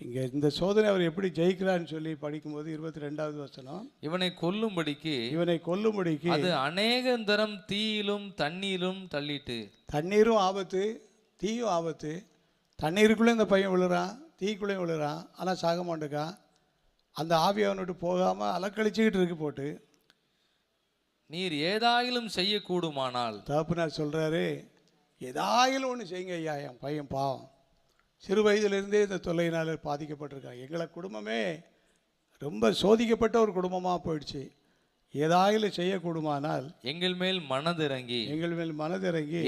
இங்கே இந்த சோதனை அவர் எப்படி ஜெயிக்கிறான்னு சொல்லி படிக்கும்போது 22வது வசனம், இவனை கொல்லும்படிக்கு அது அநேகந்தரம் தீயிலும் தண்ணீரும் தள்ளிட்டு. தண்ணீரும் ஆபத்து, தீயும் ஆபத்து. தண்ணீருக்குள்ளே இந்த பையன் விழுறான், தீக்குள்ளேயும் விழுறான், ஆனால் சாக மாட்டேக்கான். அந்த ஆவி அவனுட்டு போகாமல் அலக்கழிச்சுக்கிட்டு இருக்கு போட்டு. நீர் ஏதாயிலும் செய்யக்கூடுமானால், தகப்பனார் சொல்கிறாரு, ஏதாயிலும் ஒன்று செய்யுங்க ஐயா, என் பையன் பாவம் சிறு வயதிலிருந்தே இந்த தொல்லையினால் பாதிக்கப்பட்டிருக்காங்க. எங்களை குடும்பமே ரொம்ப சோதிக்கப்பட்ட ஒரு குடும்பமாக போயிடுச்சு. ஏதாயிலும் செய்யக்கூடுமானால் எங்கள் மேல் மனதிறங்கி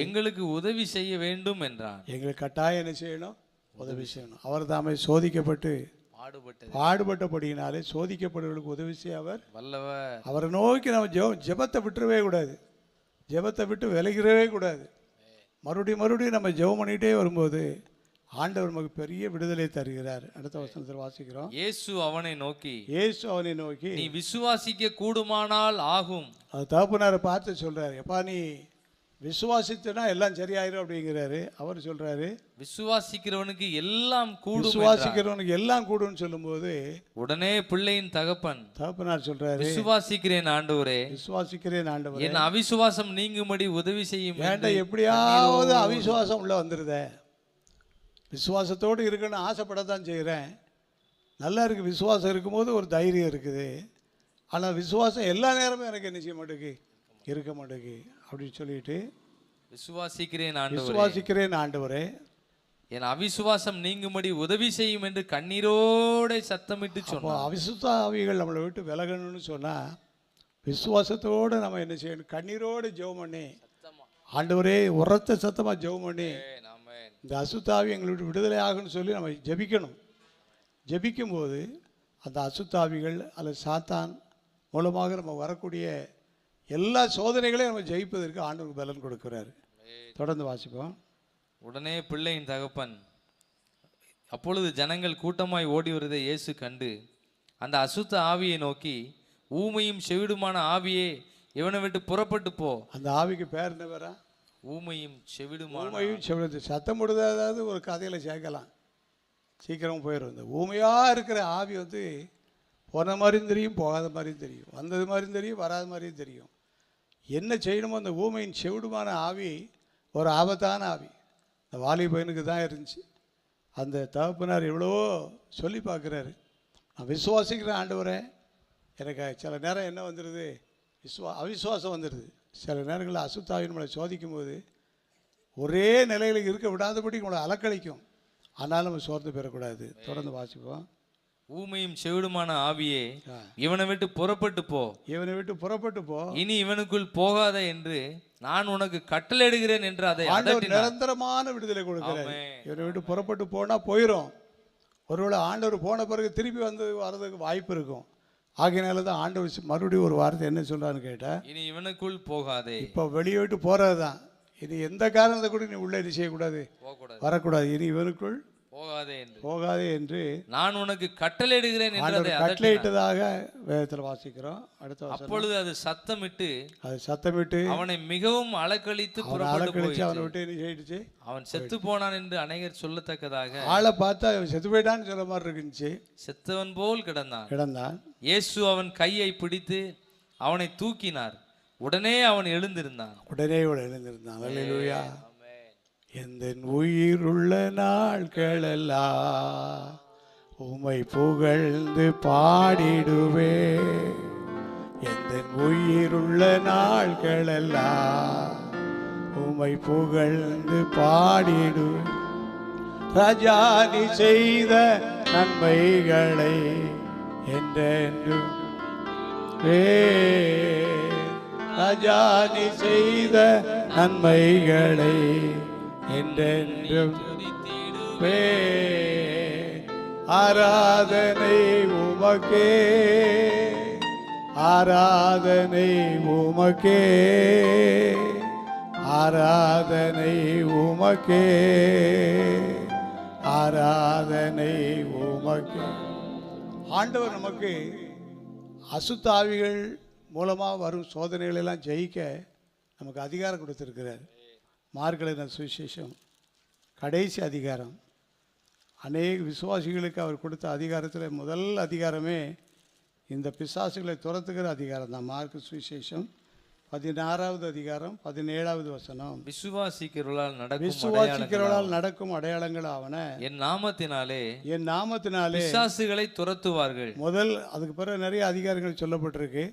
எங்களுக்கு உதவி செய்ய வேண்டும் என்றான். எங்களுக்கு கட்டாயம் என்ன செய்யணும்? உதவி செய்யணும். அவர் தாமே சோதிக்கப்பட்டு பாடுபட்டபடியினாலே சோதிக்கப்படுவர்களுக்கு உதவி செய்ய அவர் வல்லவர். அவரை நோக்கி நம்ம ஜெபத்தை விட்டுறவே கூடாது, ஜெபத்தை விட்டு விலகிறவே கூடாது. மறுபடியும் நம்ம ஜெபம் பண்ணிகிட்டே வரும்போது ஆண்டவர் நமக்கு பெரிய விடுதலை தருகிறார். அடுத்த வசனத்தில் வாசிக்கிறோம், இயேசு அவனை நோக்கி நீ விசுவாசிக்க கூடுமானால் ஆகும். அது தகப்பனாரை பார்த்து சொல்றாரு, எப்பா நீ விசுவாசித்தனா எல்லாம் சரியாயிரும் அப்படிங்கிறாரு. அவர் சொல்றாரு, விசுவாசிக்கிறவனுக்கு எல்லாம் கூடும். விசுவாசிக்கிறவனுக்கு எல்லாம் கூடும்னு சொல்லும்போது உடனே பிள்ளையின் தகப்பனார் சொல்றாரு, விசுவாசிக்கிறேன் ஆண்டவரே, என் அவிசுவாசம் நீங்கும்படி உதவி செய்யும். வேண்டாம், எப்படியாவது அவிசுவாசம் உள்ள வந்துருத, விசுவாசத்தோடு இருக்கணும்னு ஆசைப்படத்தான் செய்கிறேன். நல்லா இருக்குது, விசுவாசம் இருக்கும்போது ஒரு தைரியம் இருக்குது. ஆனால் விசுவாசம் எல்லா நேரமும் எனக்கு என்ன செய்ய மாட்டேங்குது, இருக்க மாட்டேங்குது அப்படின்னு சொல்லிட்டு விசுவாசிக்கிறேன் ஆண்டவரே, விசுவாசிக்கிறேன் ஆண்டவரே, என் அவிசுவாசம் நீங்கும்படி உதவி செய்யும் என்று கண்ணீரோட சத்தமிட்டு அப்போ சொன்னார். அவிசுத்த ஆவிகள் நம்மளை விட்டு விலகணும்னு சொன்னால் விசுவாசத்தோடு நம்ம என்ன செய்யணும், கண்ணீரோடு ஜெபம் பண்ணி ஆண்டவரே உரத்த சத்தமாக ஜெபம் பண்ணி இந்த அசுத்தாவி எங்களை விட்டு விடுதலை ஆகும்னு சொல்லி நம்ம ஜெபிக்கணும். ஜெபிக்கும்போது அந்த அசுத்தாவிகள் அல்லது சாத்தான் மூலமாக நம்ம வரக்கூடிய எல்லா சோதனைகளையும் நம்ம ஜெயிப்பதற்கு ஆண்டவருக்கு பலன் கொடுக்கிறாரு. தொடர்ந்து வாசிப்போம். உடனே பிள்ளையின் தகப்பன், அப்பொழுது ஜனங்கள் கூட்டமாய் ஓடி வருவதை இயேசு கண்டு அந்த அசுத்த ஆவியை நோக்கி, ஊமையும் செவிடுமான ஆவியே, இவனை விட்டு புறப்பட்டு போ. அந்த ஆவிக்கு பேர் என்ன பேரா? ஊமையும் செவிடுமான. ஊமையும் செவிடு சத்தம் முடியாதாவது ஒரு கதையில் சேர்க்கலாம், சீக்கிரம் போயிடும். இந்த ஊமையாக இருக்கிற ஆவி வந்து போன மாதிரியும் தெரியும், போகாத மாதிரியும் தெரியும், வந்தது மாதிரியும் தெரியும், வராத மாதிரியும் தெரியும். என்ன செய்யணுமோ அந்த ஊமையின் செவிடுமான ஆவி ஒரு ஆபத்தான ஆவி. இந்த வாலி பையனுக்கு தான் இருந்துச்சு. அந்த தகப்பனார் எவ்வளவோ சொல்லி பார்க்குறாரு, நான் விசுவாசிக்கிறேன் ஆண்டவரே. எனக்கு சில நேரம் என்ன வந்துடுது, அவிசுவாசம் வந்துடுது. சில நேரங்களில் அசுத்தாவி நம்மளை சோதிக்கும் போது ஒரே நிலையில் இருக்க விடாதபடி நம்மளை அலக்களிக்கும். ஆனாலும் நம்ம சோர்ந்து பெறக்கூடாது. தொடர்ந்து வாசிப்போம். ஊமையும் செவிடுமான ஆவியே, இவனை விட்டு புறப்பட்டு போ, இவனை விட்டு புறப்பட்டு போ, இனி இவனுக்குள் போகாத என்று நான் உனக்கு கட்டளையிடுகிறேன் என்று அதை ஆண்டவர் நிரந்தரமான விடுதலை கொடுக்கிறார். இவனை விட்டு புறப்பட்டு போனா போயிடும். ஒருவேளை ஆண்டவர் போன பிறகு திருப்பி வர்றதுக்கு வாய்ப்பு இருக்கும். ஆகையினால தான் ஆண்டவர் மறுபடியும் ஒரு வார்த்தை என்ன சொல்றான்னு கேட்டா, இனி இவனுக்குள் போகாதே. இப்போ வெளியே விட்டு போறது தான். இனி எந்த காரணத்தை கூட நீ உள்ளே செய்யக்கூடாது, வரக்கூடாது. இனி இவனுக்குள் போகாதே என்று நான் உனக்கு கட்டளையிடுகிறேன் என்று கட்டளையிட்டதாக வேதத்தில் வாசிக்கிறோம். அடுத்த அப்பொழுது அது சத்தமிட்டு அவனை மிகவும் அலக்கழித்து அவனை விட்டு என்ன செய்யிடுச்சு, அவன் செத்து போனான் என்று அநேகர் சொல்லத்தக்கதாக. ஆளை பார்த்தா அவன் செத்து போயிட்டான்னு சொல்ல மாதிரி இருந்துச்சு. செத்தவன் போல் கிடந்தான். இயேசு அவன் கையை பிடித்து அவனை தூக்கினார். உடனே அவன் எழுந்திருந்தான். அல்லேலூயா. எந்த உயிருள்ள நாட்களெல்லாம் உம்மை புகழ்ந்து பாடிடுவே. எந்த உயிருள்ள நாட்களெல்லாம் உம்மை புகழ்ந்து பாடிடுவே. ராஜா நீ செய்த நன்மைகளை என்றென்றும் ராஜா நீ செய்த நன்மைகளை என்றென்றும் ஆராதனை உமக்கே, ஆராதனை உமக்கே, ஆராதனை உமக்கே, ஆராதனை உமக்கே. ஆண்டவர் நமக்கு அசுத்தாவிகள் மூலமாக வரும் சோதனைகளெல்லாம் ஜெயிக்க நமக்கு அதிகாரம் கொடுத்துருக்கிறார். மார்க் எழுதின சுவிசேஷம் கடைசி அதிகாரம். அநேக விசுவாசிகளுக்கு அவர் கொடுத்த அதிகாரத்தில் முதல் அதிகாரமே இந்த பிசாசுகளை துரத்துகிற அதிகாரம் தான். மார்க் சுவிசேஷம் 16வது அதிகாரம் 17வது வசனம். விசுவாசிக்கிறவர்களால் நடக்கும் அடையாளங்கள் ஆவன, என் நாமத்தினாலே பிசாசுகளை துரத்துவார்கள். முதல் அதுக்கு பிறகு நிறைய அதிகாரங்கள் சொல்லப்பட்டிருக்கு.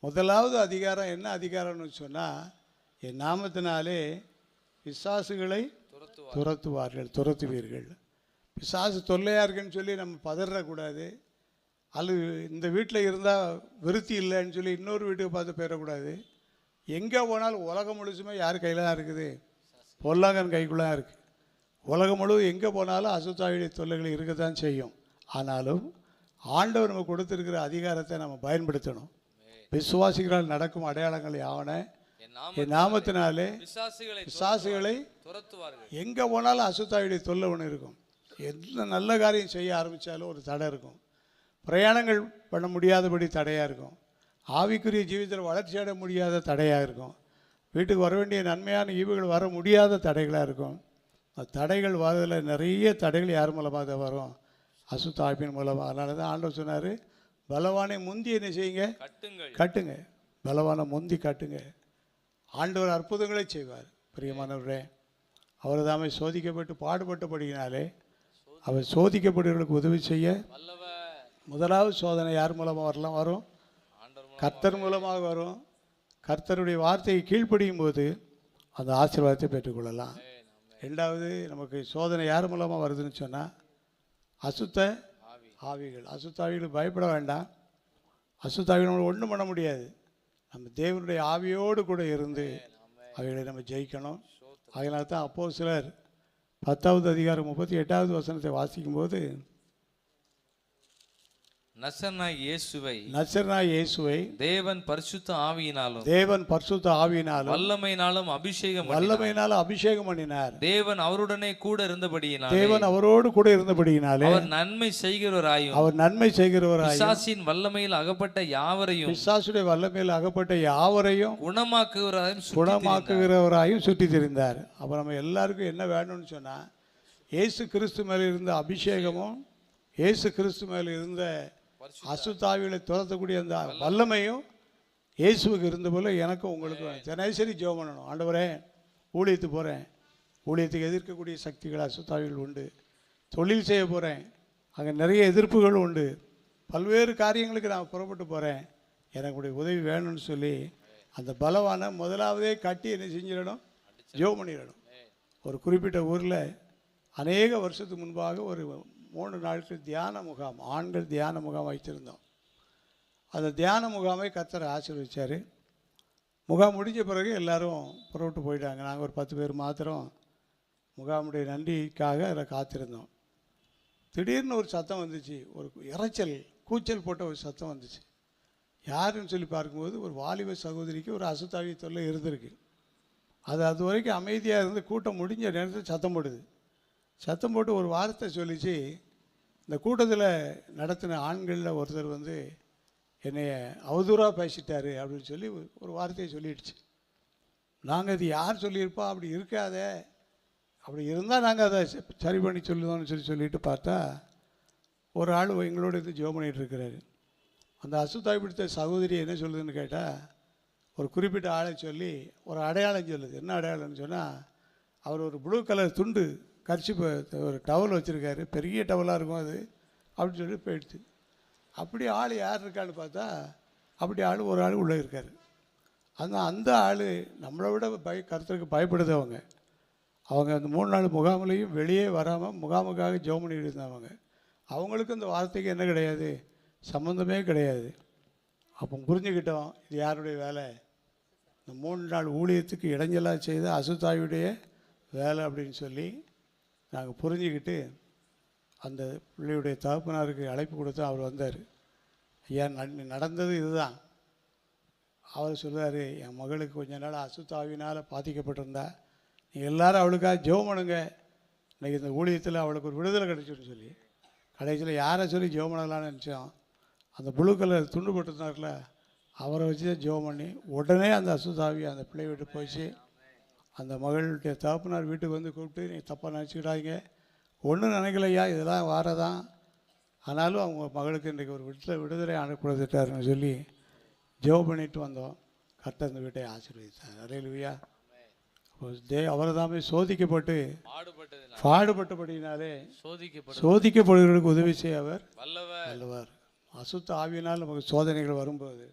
முதலாவது அதிகாரம் என்ன அதிகாரம்னு சொன்னால், என் நாமத்தினாலே பிசாசுகளை துரத்துவீர்கள். பிசாசு தொல்லையாக இருக்குன்னு சொல்லி நம்ம பதறக்கூடாது. அல்லது இந்த வீட்டில் இருந்தால் விருத்தி இல்லைன்னு சொல்லி இன்னொரு வீட்டுக்கு பார்த்து போயிடக்கூடாது. எங்கே போனாலும் உலகம் முழுசுமே யார் கையில் தான் இருக்குது, பொல்லாங்கன் கைக்குள்ளே தான் இருக்குது. உலகம் முழுவதும் எங்கே போனாலும் அசுத்தாவிய தொல்லைகள் இருக்க தான் செய்யும். ஆனாலும் ஆண்டவர் நம்ம கொடுத்துருக்கிற அதிகாரத்தை நம்ம பயன்படுத்தணும். விசுவாசிகளால் நடக்கும் அடையாளங்கள் யாவன, என் நாமத்தினாலே பிசாசுகளை எங்கே போனாலும் அசுத்தாவிய தொல்லை ஒன்று இருக்கும். எந்த நல்ல காரியம் செய்ய ஆரம்பித்தாலும் ஒரு தடை இருக்கும். பிரயாணங்கள் பண்ண முடியாதபடி தடையாக இருக்கும். ஆவிக்குரிய ஜீவிதத்தில் வளர்ச்சி அடைய முடியாத தடையாக இருக்கும். வீட்டுக்கு வர வேண்டிய நன்மையான ஈவுகள் வர முடியாத தடைகளாக இருக்கும். தடைகள் வரதில் நிறைய தடைகள் யார் மூலமாக தான் வரும், அசுத்த ஆவியின் மூலமாக. அதனால தான் ஆண்டவர் சொன்னார், பலவானை முந்தி என்ன செய்யுங்க, கட்டுங்க. பலவானை முந்தி கட்டுங்க. ஆண்டவர் அற்புதங்களை செய்வார். பிரியமானவரே, அவர் தாமே சோதிக்கப்பட்டு பாடுபட்டபடியினாலே அவர் சோதிக்கப்படுவர்களுக்கு உதவி செய்ய முதலாவது சோதனை யார் மூலமாக வரும், கர்த்தர் மூலமாக வரும். கர்த்தருடைய வார்த்தையை கீழ்ப்படியும் போது அந்த ஆசீர்வாதத்தை பெற்றுக்கொள்ளலாம். ரெண்டாவது, நமக்கு சோதனை யார் மூலமாக வருதுன்னு சொன்னால் அசுத்த ஆவிகள். அசுத்த ஆவிகளுக்கு பயப்பட வேண்டாம். அசுத்த ஆவிகள் ஒன்றும் பண்ண முடியாது. நம்ம தேவனுடைய ஆவியோடு கூட இருந்து அவைகளை நம்ம ஜெயிக்கணும். அதனால தான் அப்போஸ்தலர் 10வது அதிகாரம் 38வது வசனத்தை வாசிக்கும்போது, நசரனாகிய இயேசுவை தேவன் பரிசுத்த ஆவியினாலும் வல்லமையினாலும் அபிஷேகம் பண்ணினார். தேவன் அவருடனே கூட இருந்தபடியினாலே, தேவன் அவரோடு கூட இருந்தபடியினாலே அவர் நன்மை செய்கிறவராயும் பிசாசின் வல்லமையில் அகப்பட்ட யாவரையும் குணமாக்குகிறவராயும் சுற்றி திரிந்தார். அப்ப நம்ம எல்லாருக்கும் என்ன வேணும்னு சொன்னா, இயேசு கிறிஸ்து மேல இருந்த அபிஷேகமும் இயேசு கிறிஸ்து மேல இருந்த அசுத்தாவிகளை துரத்தக்கூடிய அந்த வல்லமையும் இயேசுவுக்கு இருந்த போல எனக்கும் உங்களுக்கும் தினசரி ஜெபம் பண்ணணும். ஆண்டவரே, ஊழியத்துக்கு போகிறேன், ஊழியத்துக்கு எதிர்க்கக்கூடிய சக்திகள் அசுத்தாவிகள் உண்டு. தொழில் செய்ய போகிறேன், அங்கே நிறைய எதிர்ப்புகள் உண்டு. பல்வேறு காரியங்களுக்கு நான் புறப்பட்டு போகிறேன், எனக்கு உதவி வேணும்னு சொல்லி அந்த பலவான முதலாவதே கட்டி என்ன செஞ்சிடணும், ஜெபம் பண்ணிடணும். ஒரு குறிப்பிட்ட ஊரில் அநேக வருஷத்துக்கு முன்பாக ஒரு 3 நாட்கள் தியான முகாம், ஆண்கள் தியான முகாம் வைத்திருந்தோம். அந்த தியான முகாமை கர்த்தர் ஆசீர்வதிச்சார். முகாம் முடிஞ்ச பிறகு எல்லாரும் புறப்பட்டு போயிட்டாங்க. நாங்கள் ஒரு 10 பேர் மாத்திரம் முகாமுடைய நன்றிக்காக அதில் காத்திருந்தோம். திடீர்னு ஒரு சத்தம் வந்துச்சு, ஒரு இறைச்சல், கூச்சல் போட்ட ஒரு சத்தம் வந்துச்சு. யாருன்னு சொல்லி பார்க்கும்போது ஒரு வாலிப சகோதரிக்கு ஒரு அசுத்தாவி தொல்லை இருந்திருக்கு. அது வரைக்கும் அமைதியாக இருந்து கூட்டம் முடிஞ்ச நேரத்தில் சத்தம் போடுது. சத்தம் போட்டு ஒரு வார்த்தை சொல்லிச்சு. இந்த கூட்டத்தில் நடத்தின ஆண்களில் ஒருத்தர் என்னைய அவதூறாக பேசிட்டாரு அப்படின்னு சொல்லி ஒரு வார்த்தையை சொல்லிடுச்சு. நாங்கள் இது யார் சொல்லியிருப்பா, அப்படி இருக்காதே, அப்படி இருந்தால் நாங்கள் அதை சரி பண்ணி சொல்லுதோன்னு சொல்லிட்டு பார்த்தா ஒரு ஆள் எங்களோட ஜெபம் பண்ணிகிட்டு இருக்கிறாரு. அந்த அசுத்தாய் பிடித்த சகோதரி என்ன சொல்லுதுன்னு கேட்டால், ஒரு குறிப்பிட்ட ஆளை சொல்லி ஒரு அடையாளம் சொல்லுது. என்ன அடையாளம்னு சொன்னால், அவர் ஒரு ப்ளூ கலர் துண்டு கர்ச்சிப்பு, ஒரு டவல் வச்சுருக்காரு, பெரிய டவலாக இருக்கும் அது, அப்படின்னு சொல்லி போயிடுச்சு. அப்படி ஆள் யார் இருக்கான்னு பார்த்தா, அப்படி ஒரு ஆள் உள்ளே இருக்கார். அந்த ஆள் நம்மளை விட கர்த்தருக்கு பயப்படுதவங்க. அவங்க அந்த 3 நாள் முகாமிலையும் வெளியே வராமல் முகாமுக்காக ஜெபம் பண்ணிட்டு இருந்தவங்க. அவங்களுக்கு இந்த வார்த்தைக்கு என்ன கிடையாது, சம்மந்தமே கிடையாது. அப்போ புரிஞ்சுக்கிட்டோம், இது யாருடைய வேலை, இந்த 3 நாள் ஊழியத்துக்கு இடைஞ்சலாக செய்த அசுத்தாயுடைய வேலை அப்படின்னு சொல்லி நாங்கள் புரிஞ்சுக்கிட்டு அந்த பிள்ளையுடைய தகப்பனாருக்கு அழைப்பு கொடுத்து அவர் வந்தார். ஐயா, நடந்தது இதுதான். அவர் சொல்லுவார், என் மகளுக்கு கொஞ்ச நாள் அசுத்தாவினால் பாதிக்கப்பட்டிருந்தா, நீங்கள் எல்லோரும் அவளுக்காக ஜெபம் பண்ணுங்க, இன்றைக்கி இந்த ஊழியத்தில் அவளுக்கு ஒரு விடுதலை கிடைச்சின்னு சொல்லி கடைசியில் யாரை சொல்லி ஜெபம் பண்ணலான்னு நினச்சோம், அந்த ப்ளூ கலர் துண்டு போட்டிருந்தார்ல அவரை வச்சு தான் ஜெபம் பண்ணி உடனே அந்த அசுத்தாவி அந்த பிள்ளை வீட்டு போயிடுச்சு. அந்த மகளுடைய தகப்பனார் வீட்டுக்கு கூப்பிட்டு, நீ தப்பாக நினச்சிக்கிட்டாங்க, ஒன்றும் நினைக்கலையா, இதெல்லாம் வாரதான், ஆனாலும் அவங்க மகளுக்கு இன்றைக்கி ஒரு விடுதலை அனுப்பிட்டாருன்னு சொல்லி ஜெபம் பண்ணிட்டு வந்தோம். கர்த்தர் அந்த வீட்டை ஆசீர்வதித்தார். அல்லேலூயா. அவர் தாமே சோதிக்கப்பட்டு பாடுபட்டபடினாலே சோதிக்கப்படுவதற்கு உதவி செய்ய அவர் வல்லவர். அசுத்த ஆவியினால் நமக்கு சோதனைகள் வரும்போது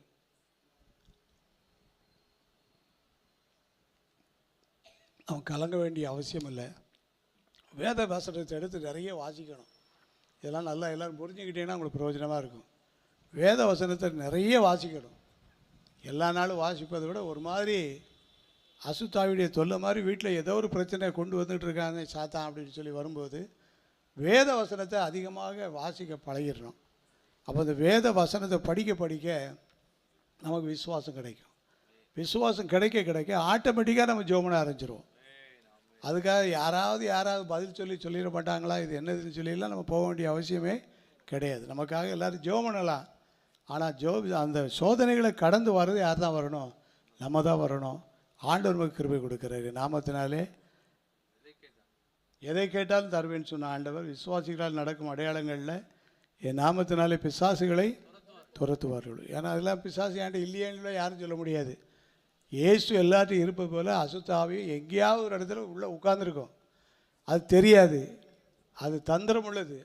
அவன் கலங்க வேண்டிய அவசியம் இல்லை. வேத வசனத்தை எடுத்து நிறைய வாசிக்கணும். இதெல்லாம் நல்லா எல்லோரும் புரிஞ்சுக்கிட்டீங்கன்னா உங்களுக்கு பிரயோஜனமாக இருக்கும். வேத வசனத்தை நிறைய வாசிக்கணும். எல்லா நாளும் வாசிப்பதை விட ஒரு மாதிரி அசுத்தாவிடைய தொல்லை மாதிரி வீட்டில் ஏதோ ஒரு பிரச்சனையை கொண்டு வந்துட்டு இருக்காங்க சாத்தான் அப்படின்னு சொல்லி வரும்போது வேத வசனத்தை அதிகமாக வாசிக்க பழகிடணும். அப்போ அந்த வேத வசனத்தை படிக்க நமக்கு விசுவாசம் கிடைக்கும். விசுவாசம் கிடைக்க ஆட்டோமேட்டிக்காக நம்ம ஜெபம் பண்ண ஆரம்பிச்சிருவோம். அதுக்காக யாராவது பதில் சொல்லிட மாட்டாங்களா, இது என்னதுன்னு சொல்லிலாம் நம்ம போக வேண்டிய அவசியமே கிடையாது. நமக்காக எல்லோரும் ஜெபம் பண்ணலாம். ஆனால் அந்த சோதனைகளை கடந்து வர்றது யார் தான் வரணும், நம்ம தான் வரணும். ஆண்டவர் நமக்கு கிருபை கொடுக்குறாரு. நாமத்தினாலே எதை கேட்டாலும் தருவேன்னு சொன்ன ஆண்டவர், விசுவாசிகளால் நடக்கும் அடையாளங்களில் என் நாமத்தினாலே பிசாசுகளை துரத்துவார்கள். ஏன்னா அதெல்லாம் பிசாசு ஆண்டு இல்லையான்னு யாரும் சொல்ல முடியாது. இயேசு எல்லாத்தையும் இருப்பது போல் அசுத்தாவி எங்கேயாவது ஒரு இடத்துல உள்ளே உட்கார்ந்துருக்கும். அது தெரியாது, அது தந்திரம் உள்ளது,